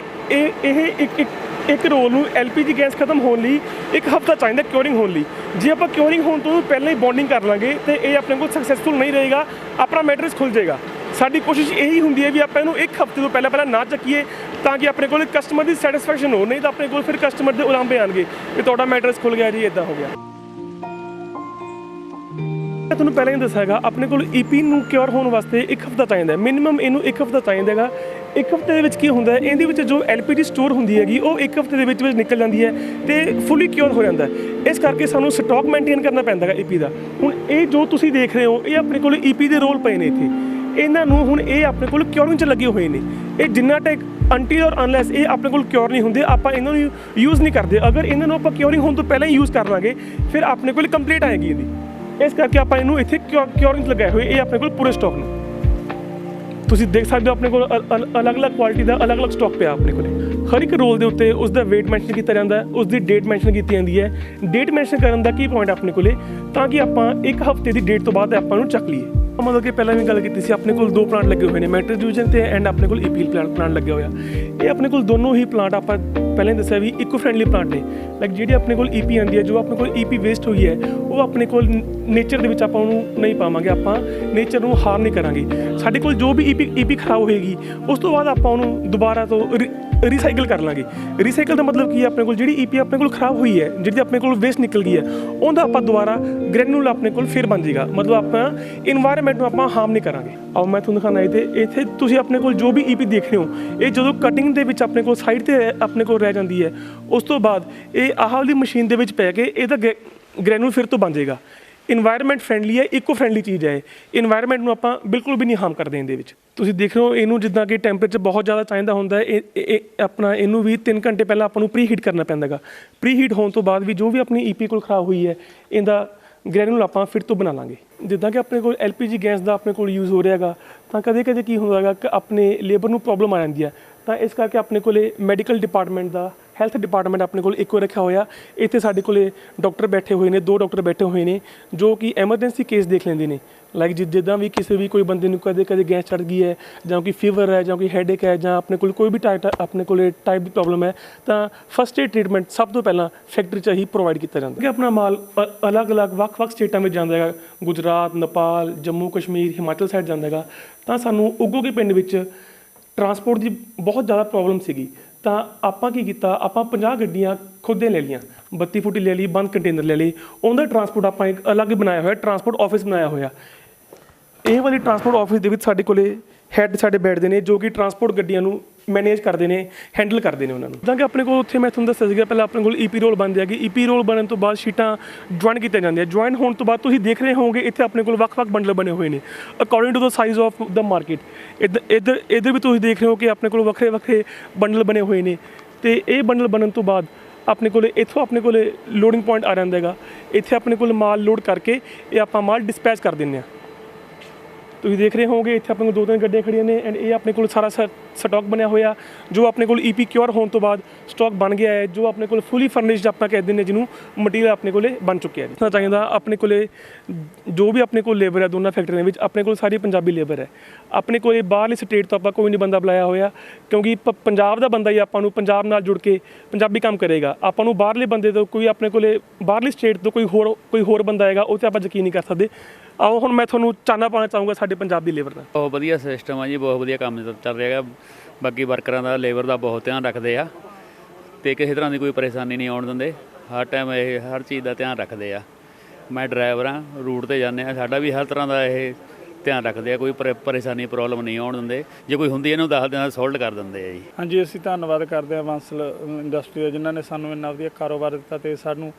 ਇਹ ਇੱਕ ਰੋਲ ਨੂੰ LPG ਗੈਸ ਖਤਮ ਹੋਣ ਲਈ 1 ਹਫ਼ਤਾ ਚਾਹੀਦਾ ਕਿਉਰਿੰਗ ਹੋਣ ਲਈ। ਜੇ ਆਪਾਂ ਕਿਉਰਿੰਗ ਹੋਣ ਤੋਂ ਪਹਿਲਾਂ ਹੀ ਬੌਂਡਿੰਗ ਕਰ ਲਾਂਗੇ ਤੇ ਇਹ ਆਪਣੇ ਕੋਲ ਸਕਸੈਸਫੁਲ ਨਹੀਂ ਰਹੇਗਾ, ਆਪਣਾ ਮੈਟਰਸ ਖੁੱਲ ਜਾਏਗਾ। ਸਾਡੀ ਕੋਸ਼ਿਸ਼ ਇਹੀ ਹੁੰਦੀ ਹੈ ਵੀ ਆਪਾਂ ਇਹਨੂੰ 1 ਹਫ਼ਤੇ ਤੋਂ ਪਹਿਲਾਂ ਨਾ ਚੱਕੀਏ, ਤਾਂ ਕਿ ਆਪਣੇ ਕੋਲ ਕਸਟਮਰ ਦੀ ਸੈਟਿਸਫੈਕਸ਼ਨ ਹੋ। ਨਹੀਂ ਤਾਂ ਆਪਣੇ ਕੋਲ ਫਿਰ ਕਸਟਮਰ ਦੇ ਉਲਾਂਭੇ ਆਉਣਗੇ ਕਿ ਤੁਹਾਡਾ ਮੈਟਰਸ ਖੁੱਲ ਗਿਆ ਜੀ, ਇੱਦਾਂ ਹੋ ਗਿਆ। ਮੈਂ ਤੁਹਾਨੂੰ ਪਹਿਲਾਂ ਹੀ ਦੱਸਿਆ ਹੈਗਾ, ਆਪਣੇ ਕੋਲ ਈਪੀ ਨੂੰ ਕਿਉਰ ਹੋਣ ਵਾਸਤੇ 1 ਹਫ਼ਤਾ ਚਾਹੀਦਾ, ਮਿਨੀਮਮ ਇਹਨੂੰ 1 ਹਫ਼ਤਾ ਚਾਹੀਦਾ ਹੈਗਾ। 1 ਹਫ਼ਤੇ ਦੇ ਵਿੱਚ ਕੀ ਹੁੰਦਾ ਹੈ, ਇਹਦੇ ਵਿੱਚ ਜੋ LPG ਸਟੋਰ ਹੁੰਦੀ ਹੈਗੀ ਉਹ 1 ਹਫ਼ਤੇ ਦੇ ਵਿੱਚ ਨਿਕਲ ਜਾਂਦੀ ਹੈ ਤੇ ਫੁੱਲੀ ਕਿਉਰ ਹੋ ਜਾਂਦਾ ਹੈ। ਇਸ ਕਰਕੇ ਸਾਨੂੰ ਸਟਾਕ ਮੇਨਟੇਨ ਕਰਨਾ ਪੈਂਦਾ ਹੈਗਾ ਈਪੀ ਦਾ। ਹੁਣ ਇਹ ਜੋ ਤੁਸੀਂ ਦੇਖ ਰਹੇ ਹੋ, ਇਹ ਆਪਣੇ ਕੋਲ ਈਪੀ ਦੇ ਰੋਲ ਪਏ ਨੇ ਇੱਥੇ। ਇਹਨਾਂ ਨੂੰ ਹੁਣ ਇਹ ਆਪਣੇ ਕੋਲ ਕਿਉਰਿੰਗ 'ਚ ਲੱਗੇ ਹੋਏ ਨੇ। ਇਹ ਜਿੰਨਾ ਟਾਈਮ ਅੰਟਿਲ ਔਰ ਅਨਲੈਸ ਇਹ ਆਪਣੇ ਕੋਲ ਕਿਉਰ ਨਹੀਂ ਹੁੰਦੇ, ਆਪਾਂ ਇਹਨਾਂ ਨੂੰ ਯੂਜ਼ ਨਹੀਂ ਕਰਦੇ। ਅਗਰ ਇਹਨਾਂ ਨੂੰ ਆਪਾਂ ਕਿਉਰਿੰਗ ਹੋਣ ਤੋਂ ਪਹਿਲਾਂ ਹੀ ਯੂਜ਼ ਕਰ ਲਾਂਗੇ, ਫਿਰ ਆਪਣੇ ਕੋਲ ਕੰਪਲੀਟ ਆਏਗੀ ਇਹਦੀ। ਇਸ ਕਰਕੇ ਆਪਾਂ ਇਹਨੂੰ ਇੱਥੇ ਕਿਉਰਿੰਗ ਲਗਾਏ ਹੋਏ। ਇਹ ਆਪਣੇ ਕੋਲ ਪੂਰੇ ਸਟਾਕ ਨੇ, ਤੁਸੀਂ ਦੇਖ ਸਕਦੇ ਹੋ ਆਪਣੇ ਕੋਲ ਅਲੱਗ-ਅਲੱਗ ਕੁਆਲਿਟੀ ਦਾ ਅਲੱਗ-ਅਲੱਗ ਸਟਾਕ ਪਿਆ ਆਪਣੇ ਕੋਲ। ਹਰ ਇੱਕ ਰੋਲ ਦੇ ਉੱਤੇ ਉਸ ਦਾ ਵੇਟ ਮੈਂਸ਼ਨ ਕੀਤਾ ਜਾਂਦਾ ਹੈ, ਉਸ ਦੀ ਡੇਟ ਮੈਂਸ਼ਨ ਕੀਤੀ ਜਾਂਦੀ ਹੈ। ਡੇਟ ਮੈਂਸ਼ਨ ਕਰਨ ਦਾ ਕੀ ਪੁਆਇੰਟ ਆਪਣੇ ਕੋਲੇ, ਤਾਂ ਕਿ ਆਪਾਂ 1 ਹਫ਼ਤੇ ਦੀ ਡੇਟ ਤੋਂ ਬਾਅਦ ਆਪਾਂ ਨੂੰ ਚੱਕ ਲਈਏ। ਮਤਲਬ ਕਿ ਪਹਿਲਾਂ ਵੀ ਗੱਲ ਕੀਤੀ ਸੀ, ਆਪਣੇ ਕੋਲ 2 ਪਲਾਂਟ ਲੱਗੇ ਹੋਏ ਨੇ, ਮੈਟਰਸ ਡਿਵੀਜ਼ਨ ਤੇ ਐਂਡ ਆਪਣੇ ਕੋਲ ਈਪੀ ਪਲਾਂਟ ਲੱਗਿਆ ਹੋਇਆ। ਇਹ ਆਪਣੇ ਕੋਲ ਦੋਨੋਂ ਹੀ ਪਲਾਂਟ ਆਪਾਂ ਪਹਿਲਾਂ ਹੀ ਦੱਸਿਆ ਵੀ ਇਕੋ ਫਰੈਂਡਲੀ ਪਲਾਂਟ ਨੇ। ਲਾਈਕ ਜਿਹੜੀ ਆਪਣੇ ਕੋਲ ਈਪੀ ਆਉਂਦੀ ਹੈ, ਜੋ ਆਪਣੇ ਕੋਲ ਈਪੀ ਵੇਸਟ ਹੋਈ ਹੈ, ਉਹ ਆਪਣੇ ਕੋਲ ਨੇਚਰ ਦੇ ਵਿੱਚ ਆਪਾਂ ਉਹਨੂੰ ਨਹੀਂ ਪਾਵਾਂਗੇ, ਆਪਾਂ ਨੇਚਰ ਨੂੰ ਹਾਰਮ ਨਹੀਂ ਕਰਾਂਗੇ। ਸਾਡੇ ਕੋਲ ਜੋ ਵੀ ਈਪੀ ਖਰਾਬ ਹੋਏਗੀ, ਉਸ ਤੋਂ ਬਾਅਦ ਆਪਾਂ ਉਹਨੂੰ ਦੁਬਾਰਾ ਤੋਂ ਰੀਸਾਈਕਲ ਕਰ ਲਾਂਗੇ। ਰੀਸਾਈਕਲ ਦਾ ਮਤਲਬ ਕੀ ਹੈ, ਆਪਣੇ ਕੋਲ ਜਿਹੜੀ ਈਪੀ ਆਪਣੇ ਕੋਲ ਖਰਾਬ ਹੋਈ ਹੈ, ਜਿਹੜੀ ਆਪਣੇ ਕੋਲ ਵੇਸਟ ਨਿਕਲ ਗਈ ਹੈ, ਉਹਦਾ ਆਪਾਂ ਦੁਬਾਰਾ ਗ੍ਰੈਨੂਲ ਆਪਣੇ ਕੋਲ ਫਿਰ ਬਣ ਜਾਏਗਾ। ਮਤਲਬ ਆਪਾਂ ਇਨਵਾਇਰਨਮੈਂਟ ਨੂੰ ਆਪਾਂ ਹਾਰਮ ਨਹੀਂ ਕਰਾਂਗੇ। ਆਓ ਮੈਂ ਤੁਹਾਨੂੰ ਦਿਖਾਉਣਾ ਇੱਥੇ ਤੁਸੀਂ ਆਪਣੇ ਕੋਲ ਜੋ ਵੀ ਈਪੀ ਦੇਖ ਰਹੇ ਹੋ, ਇਹ ਜਦੋਂ ਕਟਿੰਗ ਦੇ ਵਿੱਚ ਆਪਣੇ ਕੋਲ ਸਾਈਡ 'ਤੇ ਆਪਣੇ ਕੋਲ ਰਹਿ ਜਾਂਦੀ ਹੈ, ਉਸ ਤੋਂ ਬਾਅਦ ਇਹ ਆਹ ਵਾਲੀ ਮਸ਼ੀਨ ਦੇ ਵਿੱਚ ਪੈ ਕੇ ਇਹਦਾ ਗ੍ਰੈਨੂਲ ਫਿਰ ਤੋਂ ਬਣ ਜਾਏਗਾ। ਇਨਵਾਇਰਨਮੈਂਟ ਫਰੈਂਡਲੀ ਹੈ, ਇਕੋ ਫਰੈਂਡਲੀ ਚੀਜ਼ ਹੈ। ਇਨਵਾਇਰਨਮੈਂਟ ਨੂੰ ਆਪਾਂ ਬਿਲਕੁਲ ਵੀ ਨਹੀਂ ਹਾਰਮ ਕਰਦੇ ਇਹਦੇ ਵਿੱਚ। ਤੁਸੀਂ ਦੇਖ ਰਹੇ ਹੋ ਇਹਨੂੰ ਜਿੱਦਾਂ ਕਿ ਟੈਂਪਰੇਚਰ ਬਹੁਤ ਜ਼ਿਆਦਾ ਚਾਹੀਦਾ ਹੁੰਦਾ ਹੈ, ਇਹ ਆਪਣਾ ਇਹਨੂੰ ਵੀ 3 ਘੰਟੇ ਪਹਿਲਾਂ ਆਪਾਂ ਨੂੰ ਪ੍ਰੀ ਹੀਟ ਕਰਨਾ ਪੈਂਦਾ ਹੈਗਾ। ਪ੍ਰੀ ਹੀਟ ਹੋਣ ਤੋਂ ਬਾਅਦ ਵੀ ਜੋ ਵੀ ਆਪਣੀ ਈਪੀ ਕੋਲ ਖਰਾਬ ਹੋਈ ਹੈ, ਇਹਦਾ ਗ੍ਰੈਨੂਲ ਆਪਾਂ ਫਿਰ ਤੋਂ ਬਣਾ ਲਾਂਗੇ। ਜਿੱਦਾਂ ਕਿ ਆਪਣੇ ਕੋਲ LPG ਗੈਸ ਦਾ ਆਪਣੇ ਕੋਲ ਯੂਜ਼ ਹੋ ਰਿਹਾ ਹੈਗਾ, ਤਾਂ ਕਦੇ ਕਦੇ ਕੀ ਹੁੰਦਾ ਹੈਗਾ ਕਿ ਆਪਣੇ ਲੇਬਰ ਨੂੰ ਪ੍ਰੋਬਲਮ ਆ ਜਾਂਦੀ ਹੈ, ਤਾਂ ਇਸ ਕਰਕੇ ਆਪਣੇ ਕੋਲੇ ਮੈਡੀਕਲ ਡਿਪਾਰਟਮੈਂਟ ਦਾ ਹੈਲਥ ਡਿਪਾਰਟਮੈਂਟ ਆਪਣੇ ਕੋਲ ਇੱਕੋ ਰੱਖਿਆ ਹੋਇਆ। ਇੱਥੇ ਸਾਡੇ ਕੋਲੇ ਡਾਕਟਰ ਬੈਠੇ ਹੋਏ ਨੇ, 2 ਡਾਕਟਰ ਬੈਠੇ ਹੋਏ ਨੇ ਜੋ ਕਿ ਐਮਰਜੈਂਸੀ ਕੇਸ ਦੇਖ ਲੈਂਦੇ ਨੇ। ਲਾਈਕ ਜਿੱਦਾਂ ਵੀ ਕਿਸੇ ਵੀ ਕੋਈ ਬੰਦੇ ਨੂੰ ਕਦੇ ਗੈਸ ਚੜ੍ਹ ਗਈ ਹੈ ਜਾਂ ਕੋਈ ਫੀਵਰ ਹੈ ਜਾਂ ਕੋਈ ਹੈਡੇਕ ਹੈ ਜਾਂ ਆਪਣੇ ਕੋਲ ਕੋਈ ਵੀ ਆਪਣੇ ਕੋਲੇ ਟਾਈਪ ਦੀ ਪ੍ਰੋਬਲਮ ਹੈ, ਤਾਂ ਫਸਟ ਏਡ ਟ੍ਰੀਟਮੈਂਟ ਸਭ ਤੋਂ ਪਹਿਲਾਂ ਫੈਕਟਰੀ 'ਚ ਹੀ ਪ੍ਰੋਵਾਈਡ ਕੀਤਾ ਜਾਂਦਾ ਹੈ। ਕਿ ਆਪਣਾ ਮਾਲ ਅਲੱਗ-ਅਲੱਗ ਵੱਖ-ਵੱਖ ਸਟੇਟਾਂ ਵਿੱਚ ਜਾਂਦਾ ਹੈਗਾ, ਗੁਜਰਾਤ, ਨੇਪਾਲ, ਜੰਮੂ ਕਸ਼ਮੀਰ, ਹਿਮਾਚਲ ਸਾਈਡ ਜਾਂਦਾ ਹੈਗਾ। ਤਾਂ ਸਾਨੂੰ ਉਗੋਕੇ ਪਿੰਡ ਵਿੱਚ ਟਰਾਂਸਪੋਰਟ ਦੀ ਬਹੁਤ ਜ਼ਿਆਦਾ ਪ੍ਰੋਬਲਮ ਸੀਗੀ। ਤਾਂ ਆਪਾਂ ਕੀ ਕੀਤਾ, ਆਪਾਂ 50 ਗੱਡੀਆਂ ਖੁਦ ਦੀਆਂ ਲੈ ਲਈਆਂ, 32 ਫੁੱਟੀ ਲੈ ਲਈ, ਬੰਦ ਕੰਟੇਨਰ ਲੈ ਲਈ। ਉਹਦਾ ਟਰਾਂਸਪੋਰਟ ਆਪਾਂ ਇੱਕ ਅਲੱਗ ਬਣਾਇਆ ਹੋਇਆ, ਟਰਾਂਸਪੋਰਟ ਆਫਿਸ ਬਣਾਇਆ ਹੋਇਆ। ਇਹ ਵਾਲੀ ਟਰਾਂਸਪੋਰਟ ਆਫਿਸ ਦੇ ਵਿੱਚ ਸਾਡੇ ਕੋਲੇ ਹੈੱਡ ਸਾਡੇ ਬੈਠਦੇ ਨੇ ਜੋ ਕਿ ਟਰਾਂਸਪੋਰਟ ਗੱਡੀਆਂ ਨੂੰ ਮੈਨੇਜ ਕਰਦੇ ਨੇ, ਹੈਂਡਲ ਕਰਦੇ ਨੇ ਉਹਨਾਂ ਨੂੰ। ਜਿੱਦਾਂ ਕਿ ਆਪਣੇ ਕੋਲ ਉੱਥੇ ਮੈਂ ਤੁਹਾਨੂੰ ਦੱਸਿਆ ਸੀਗਾ ਪਹਿਲਾਂ ਆਪਣੇ ਕੋਲ ਈਪੀ ਰੋਲ ਬਣਦੇ ਹੈਗੇ। ਈਪੀ ਰੋਲ ਬਣਨ ਤੋਂ ਬਾਅਦ ਸ਼ੀਟਾਂ ਜੁਆਇਨ ਕੀਤੀਆਂ ਜਾਂਦੀਆਂ। ਜੁਆਇਨ ਹੋਣ ਤੋਂ ਬਾਅਦ ਤੁਸੀਂ ਦੇਖ ਰਹੇ ਹੋਵੋਗੇ ਇੱਥੇ ਆਪਣੇ ਕੋਲ ਵੱਖ-ਵੱਖ ਬੰਡਲ ਬਣੇ ਹੋਏ ਨੇ according to the size of the market. ਇੱਧਰ ਵੀ ਤੁਸੀਂ ਦੇਖ ਰਹੇ ਹੋ ਕਿ ਆਪਣੇ ਕੋਲ ਵੱਖਰੇ ਬੰਡਲ ਬਣੇ ਹੋਏ ਨੇ। ਤੇ ਇਹ ਬੰਡਲ ਬਣਨ ਤੋਂ ਬਾਅਦ ਆਪਣੇ ਕੋਲੇ ਇੱਥੋਂ ਆਪਣੇ ਕੋਲੇ ਲੋਡਿੰਗ ਪੁਆਇੰਟ ਆ ਜਾਂਦਾ ਹੈਗਾ। ਇੱਥੇ ਆਪਣੇ ਕੋਲ ਮਾਲ ਲੋਡ ਕਰਕੇ ਇਹ ਆਪਾਂ ਮਾਲ ਡਿਸਪੈਚ ਕਰ ਦਿੰਦੇ ਹਾਂ। ਤੁਸੀਂ ਦੇਖ ਰਹੇ ਹੋਵੋਗੇ ਇੱਥੇ ਆਪਣੇ ਕੋਲ 2-3 ਗੱਡੀਆਂ ਖੜੀਆਂ ਨੇ ਐਂਡ ਇਹ ਆਪਣੇ ਕੋਲ ਸਾਰਾ ਸਟਾਕ ਬਣਿਆ ਹੋਇਆ ਜੋ ਆਪਣੇ ਕੋਲ ਈਪੀ ਕਿਉਰ ਹੋਣ ਤੋਂ ਬਾਅਦ ਸਟਾਕ ਬਣ ਗਿਆ ਹੈ, ਜੋ ਆਪਣੇ ਕੋਲ ਫੁੱਲੀ ਫਰਨਿਸ਼ਡ ਆਪਾਂ ਕਹਿੰਦੇ ਨੇ ਜਿਹਨੂੰ ਮਟੀਰੀਅਲ ਆਪਣੇ ਕੋਲੇ ਬਣ ਚੁੱਕਿਆ ਹੈ। ਚਾਹੀਦਾ ਆਪਣੇ ਕੋਲੇ ਜੋ ਵੀ ਆਪਣੇ ਕੋਲ ਲੇਬਰ ਹੈ ਦੋਨਾਂ ਫੈਕਟਰੀਆਂ ਵਿੱਚ ਆਪਣੇ ਕੋਲ ਸਾਰੀ ਪੰਜਾਬੀ ਲੇਬਰ ਹੈ। ਆਪਣੇ ਕੋਲੇ ਬਾਹਰਲੀ ਸਟੇਟ ਤੋਂ ਆਪਾਂ ਕੋਈ ਨਹੀਂ ਬੰਦਾ ਬੁਲਾਇਆ ਹੋਇਆ ਕਿਉਂਕਿ ਪੰਜਾਬ ਦਾ ਬੰਦਾ ਹੀ ਆਪਾਂ ਨੂੰ ਪੰਜਾਬ ਨਾਲ ਜੁੜ ਕੇ ਪੰਜਾਬੀ ਕੰਮ ਕਰੇਗਾ। ਆਪਾਂ ਨੂੰ ਬਾਹਰਲੇ ਬੰਦੇ ਤੋਂ ਕੋਈ ਆਪਣੇ ਕੋਲੇ ਬਾਹਰਲੀ ਸਟੇਟ ਤੋਂ ਕੋਈ ਹੋਰ ਬੰਦਾ ਆਏਗਾ ਉਹ 'ਤੇ ਆਪਾਂ ਯਕੀਨ ਨਹੀਂ ਕਰ ਸਕਦੇ। ਆਓ ਹੁਣ ਮੈਂ ਤੁਹਾਨੂੰ ਚਾਨਣਾ ਪਾਉਣਾ ਚਾਹੂੰਗਾ ਸਾਡੇ ਪੰਜਾਬ ਦੀ ਲੇਬਰ ਦਾ। ਬਹੁਤ ਵਧੀਆ ਸਿਸਟਮ ਆ ਜੀ, ਬਹੁਤ ਵਧੀਆ ਕੰਮ ਚੱਲ ਰਿਹਾ ਹੈਗਾ। ਬਾਕੀ ਵਰਕਰਾਂ ਦਾ ਲੇਬਰ ਦਾ ਬਹੁਤ ਧਿਆਨ ਰੱਖਦੇ ਆ ਅਤੇ ਕਿਸੇ ਤਰ੍ਹਾਂ ਦੀ ਕੋਈ ਪਰੇਸ਼ਾਨੀ ਨਹੀਂ ਆਉਣ ਦਿੰਦੇ। ਹਰ ਟਾਈਮ ਇਹ ਹਰ ਚੀਜ਼ ਦਾ ਧਿਆਨ ਰੱਖਦੇ ਆ। ਮੈਂ ਡਰਾਈਵਰ ਹਾਂ, ਰੂਟ 'ਤੇ ਜਾਂਦੇ ਹਾਂ, ਸਾਡਾ ਵੀ ਹਰ ਤਰ੍ਹਾਂ ਦਾ ਇਹ ਧਿਆਨ ਰੱਖਦੇ ਆ। ਕੋਈ ਪਰੇਸ਼ਾਨੀ ਪ੍ਰੋਬਲਮ ਨਹੀਂ ਆਉਣ ਦਿੰਦੇ। ਜੇ ਕੋਈ ਹੁੰਦੀ ਇਹਨੂੰ ਦੱਸ ਦਿੰਦੇ ਸੋਲਡ ਕਰ ਦਿੰਦੇ ਆ ਜੀ। ਹਾਂਜੀ, ਅਸੀਂ ਧੰਨਵਾਦ ਕਰਦੇ ਹਾਂ ਬਾਂਸਲ ਇੰਡਸਟਰੀ ਦਾ ਜਿਨ੍ਹਾਂ ਨੇ ਸਾਨੂੰ ਇੰਨਾ ਵਧੀਆ ਕਾਰੋਬਾਰ ਦਿੱਤਾ ਅਤੇ ਸਾਨੂੰ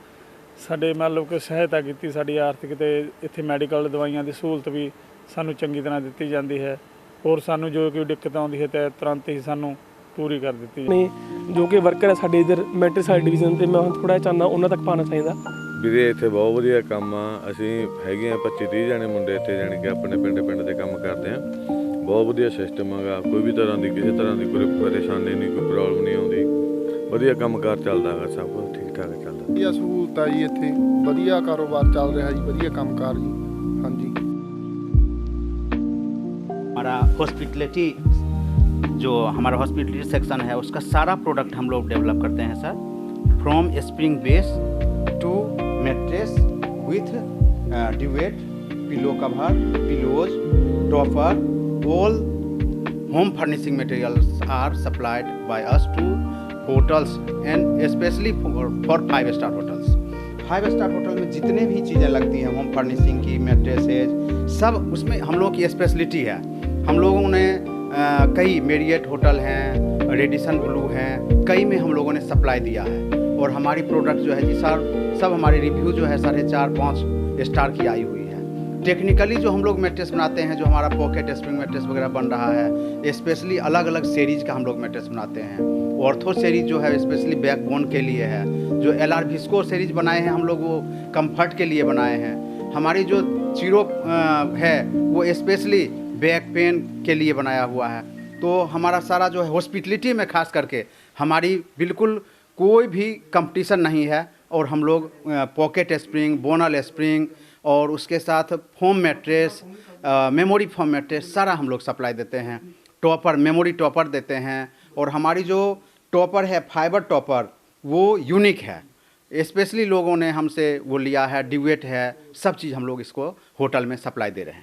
ਸਾਡੇ ਮਤਲਬ ਕਿ ਸਹਾਇਤਾ ਕੀਤੀ ਸਾਡੀ ਆਰਥਿਕ ਅਤੇ ਇੱਥੇ ਮੈਡੀਕਲ ਦਵਾਈਆਂ ਦੀ ਸਹੂਲਤ ਵੀ ਸਾਨੂੰ ਚੰਗੀ ਤਰ੍ਹਾਂ ਦਿੱਤੀ ਜਾਂਦੀ ਹੈ। ਹੋਰ ਸਾਨੂੰ ਜੋ ਕੋਈ ਦਿੱਕਤ ਆਉਂਦੀ ਹੈ ਤਾਂ ਤੁਰੰਤ ਹੀ ਸਾਨੂੰ ਪੂਰੀ ਕਰ ਦਿੱਤੀ ਨੇ ਜੋ ਕਿ ਵਰਕਰ ਹੈ ਸਾਡੇ ਇੱਧਰ ਮੈਟਰੀ ਸਾਈਡ ਡਿਵੀਜ਼ਨ 'ਤੇ ਮੈਂ ਹੁਣ ਥੋੜ੍ਹਾ ਜਿਹਾ ਚਾਹੁੰਦਾ ਉਹਨਾਂ ਤੱਕ ਪਾਉਣਾ ਚਾਹੀਦਾ। ਵੀਰੇ ਇੱਥੇ ਬਹੁਤ ਵਧੀਆ ਕੰਮ ਆ। ਅਸੀਂ ਹੈਗੇ ਆ 25-30 ਜਣੇ ਮੁੰਡੇ ਇੱਥੇ ਜਾਣੀ ਕਿ ਆਪਣੇ ਪਿੰਡ ਦੇ ਕੰਮ ਕਰਦੇ ਆ। ਬਹੁਤ ਵਧੀਆ ਸਿਸਟਮ ਹੈਗਾ। ਕੋਈ ਵੀ ਤਰ੍ਹਾਂ ਦੀ ਕਿਸੇ ਤਰ੍ਹਾਂ ਦੀ ਕੋਈ ਪਰੇਸ਼ਾਨੀ ਨਹੀਂ, ਕੋਈ ਪ੍ਰੋਬਲਮ ਨਹੀਂ ਆਉਂਦੀ। ਵਧੀਆ ਕੰਮਕਾਰ ਚੱਲਦਾ ਹੈਗਾ, ਸਭ ਕੁਝ ਠੀਕ ਠਾਕ ਚੱਲਦਾ। ਵਧੀਆ ਸਹੂਲਤ ਆ ਜੀ ਇੱਥੇ, ਵਧੀਆ ਕਾਰੋਬਾਰ ਚੱਲ ਰਿਹਾ ਜੀ, ਵਧੀਆ ਕੰਮਕਾਰ ਜੀ। ਹਾਂਜੀ, हमारा हॉस्पिटलिटी जो हमारा हॉस्पिटलिटी सेक्शन है उसका सारा प्रोडक्ट हम लोग डेवलप करते हैं sir. From spring base to mattress with duvet, pillow cover, pillows, topper, all home furnishing materials are supplied by us to hotels and specially for 5 star hotels. 5 star hotel में जितने भी चीज़ें लगती हैं होम फर्निशिंग की, मैट्रेसेज, सब उसमें हम लोग की स्पेशलिटी है। हम लोगों ने कई मेरियट होटल हैं, रेडिसन ब्लू हैं, कई में हम लोगों ने सप्लाई दिया है। और हमारी प्रोडक्ट जो है जी सर सब हमारी रिव्यू जो है 4.5-5 स्टार की आई हुई है। टेक्निकली जो हम लोग मैट्रेस बनाते हैं, जो हमारा पॉकेट स्प्रिंग मैट्रेस वगैरह बन रहा है, स्पेशली अलग अलग सीरीज का हम लोग मैट्रेस बनाते हैं। ऑर्थो सीरीज जो है स्पेशली बैकबोन के लिए है। जो LR विस्को सीरीज बनाए हैं हम लोग वो कंफर्ट के लिए बनाए हैं। हमारी जो जीरो है वो स्पेशली बैक पेन के लिए बनाया हुआ है। तो हमारा सारा जो है हॉस्पिटलिटी में खास करके हमारी बिल्कुल कोई भी कंपटीशन नहीं है। और हम लोग पॉकेट स्प्रिंग, बोनल स्प्रिंग और उसके साथ foam mattress, memory foam mattress सारा हम लोग सप्लाई देते हैं। टॉपर, मेमोरी टॉपर देते हैं। और हमारी जो टॉपर है फाइबर टॉपर वो यूनिक है। स्पेशली लोगों ने हमसे वो लिया है, ड्यूएट है, सब चीज़ हम लोग इसको होटल में सप्लाई दे रहे हैं।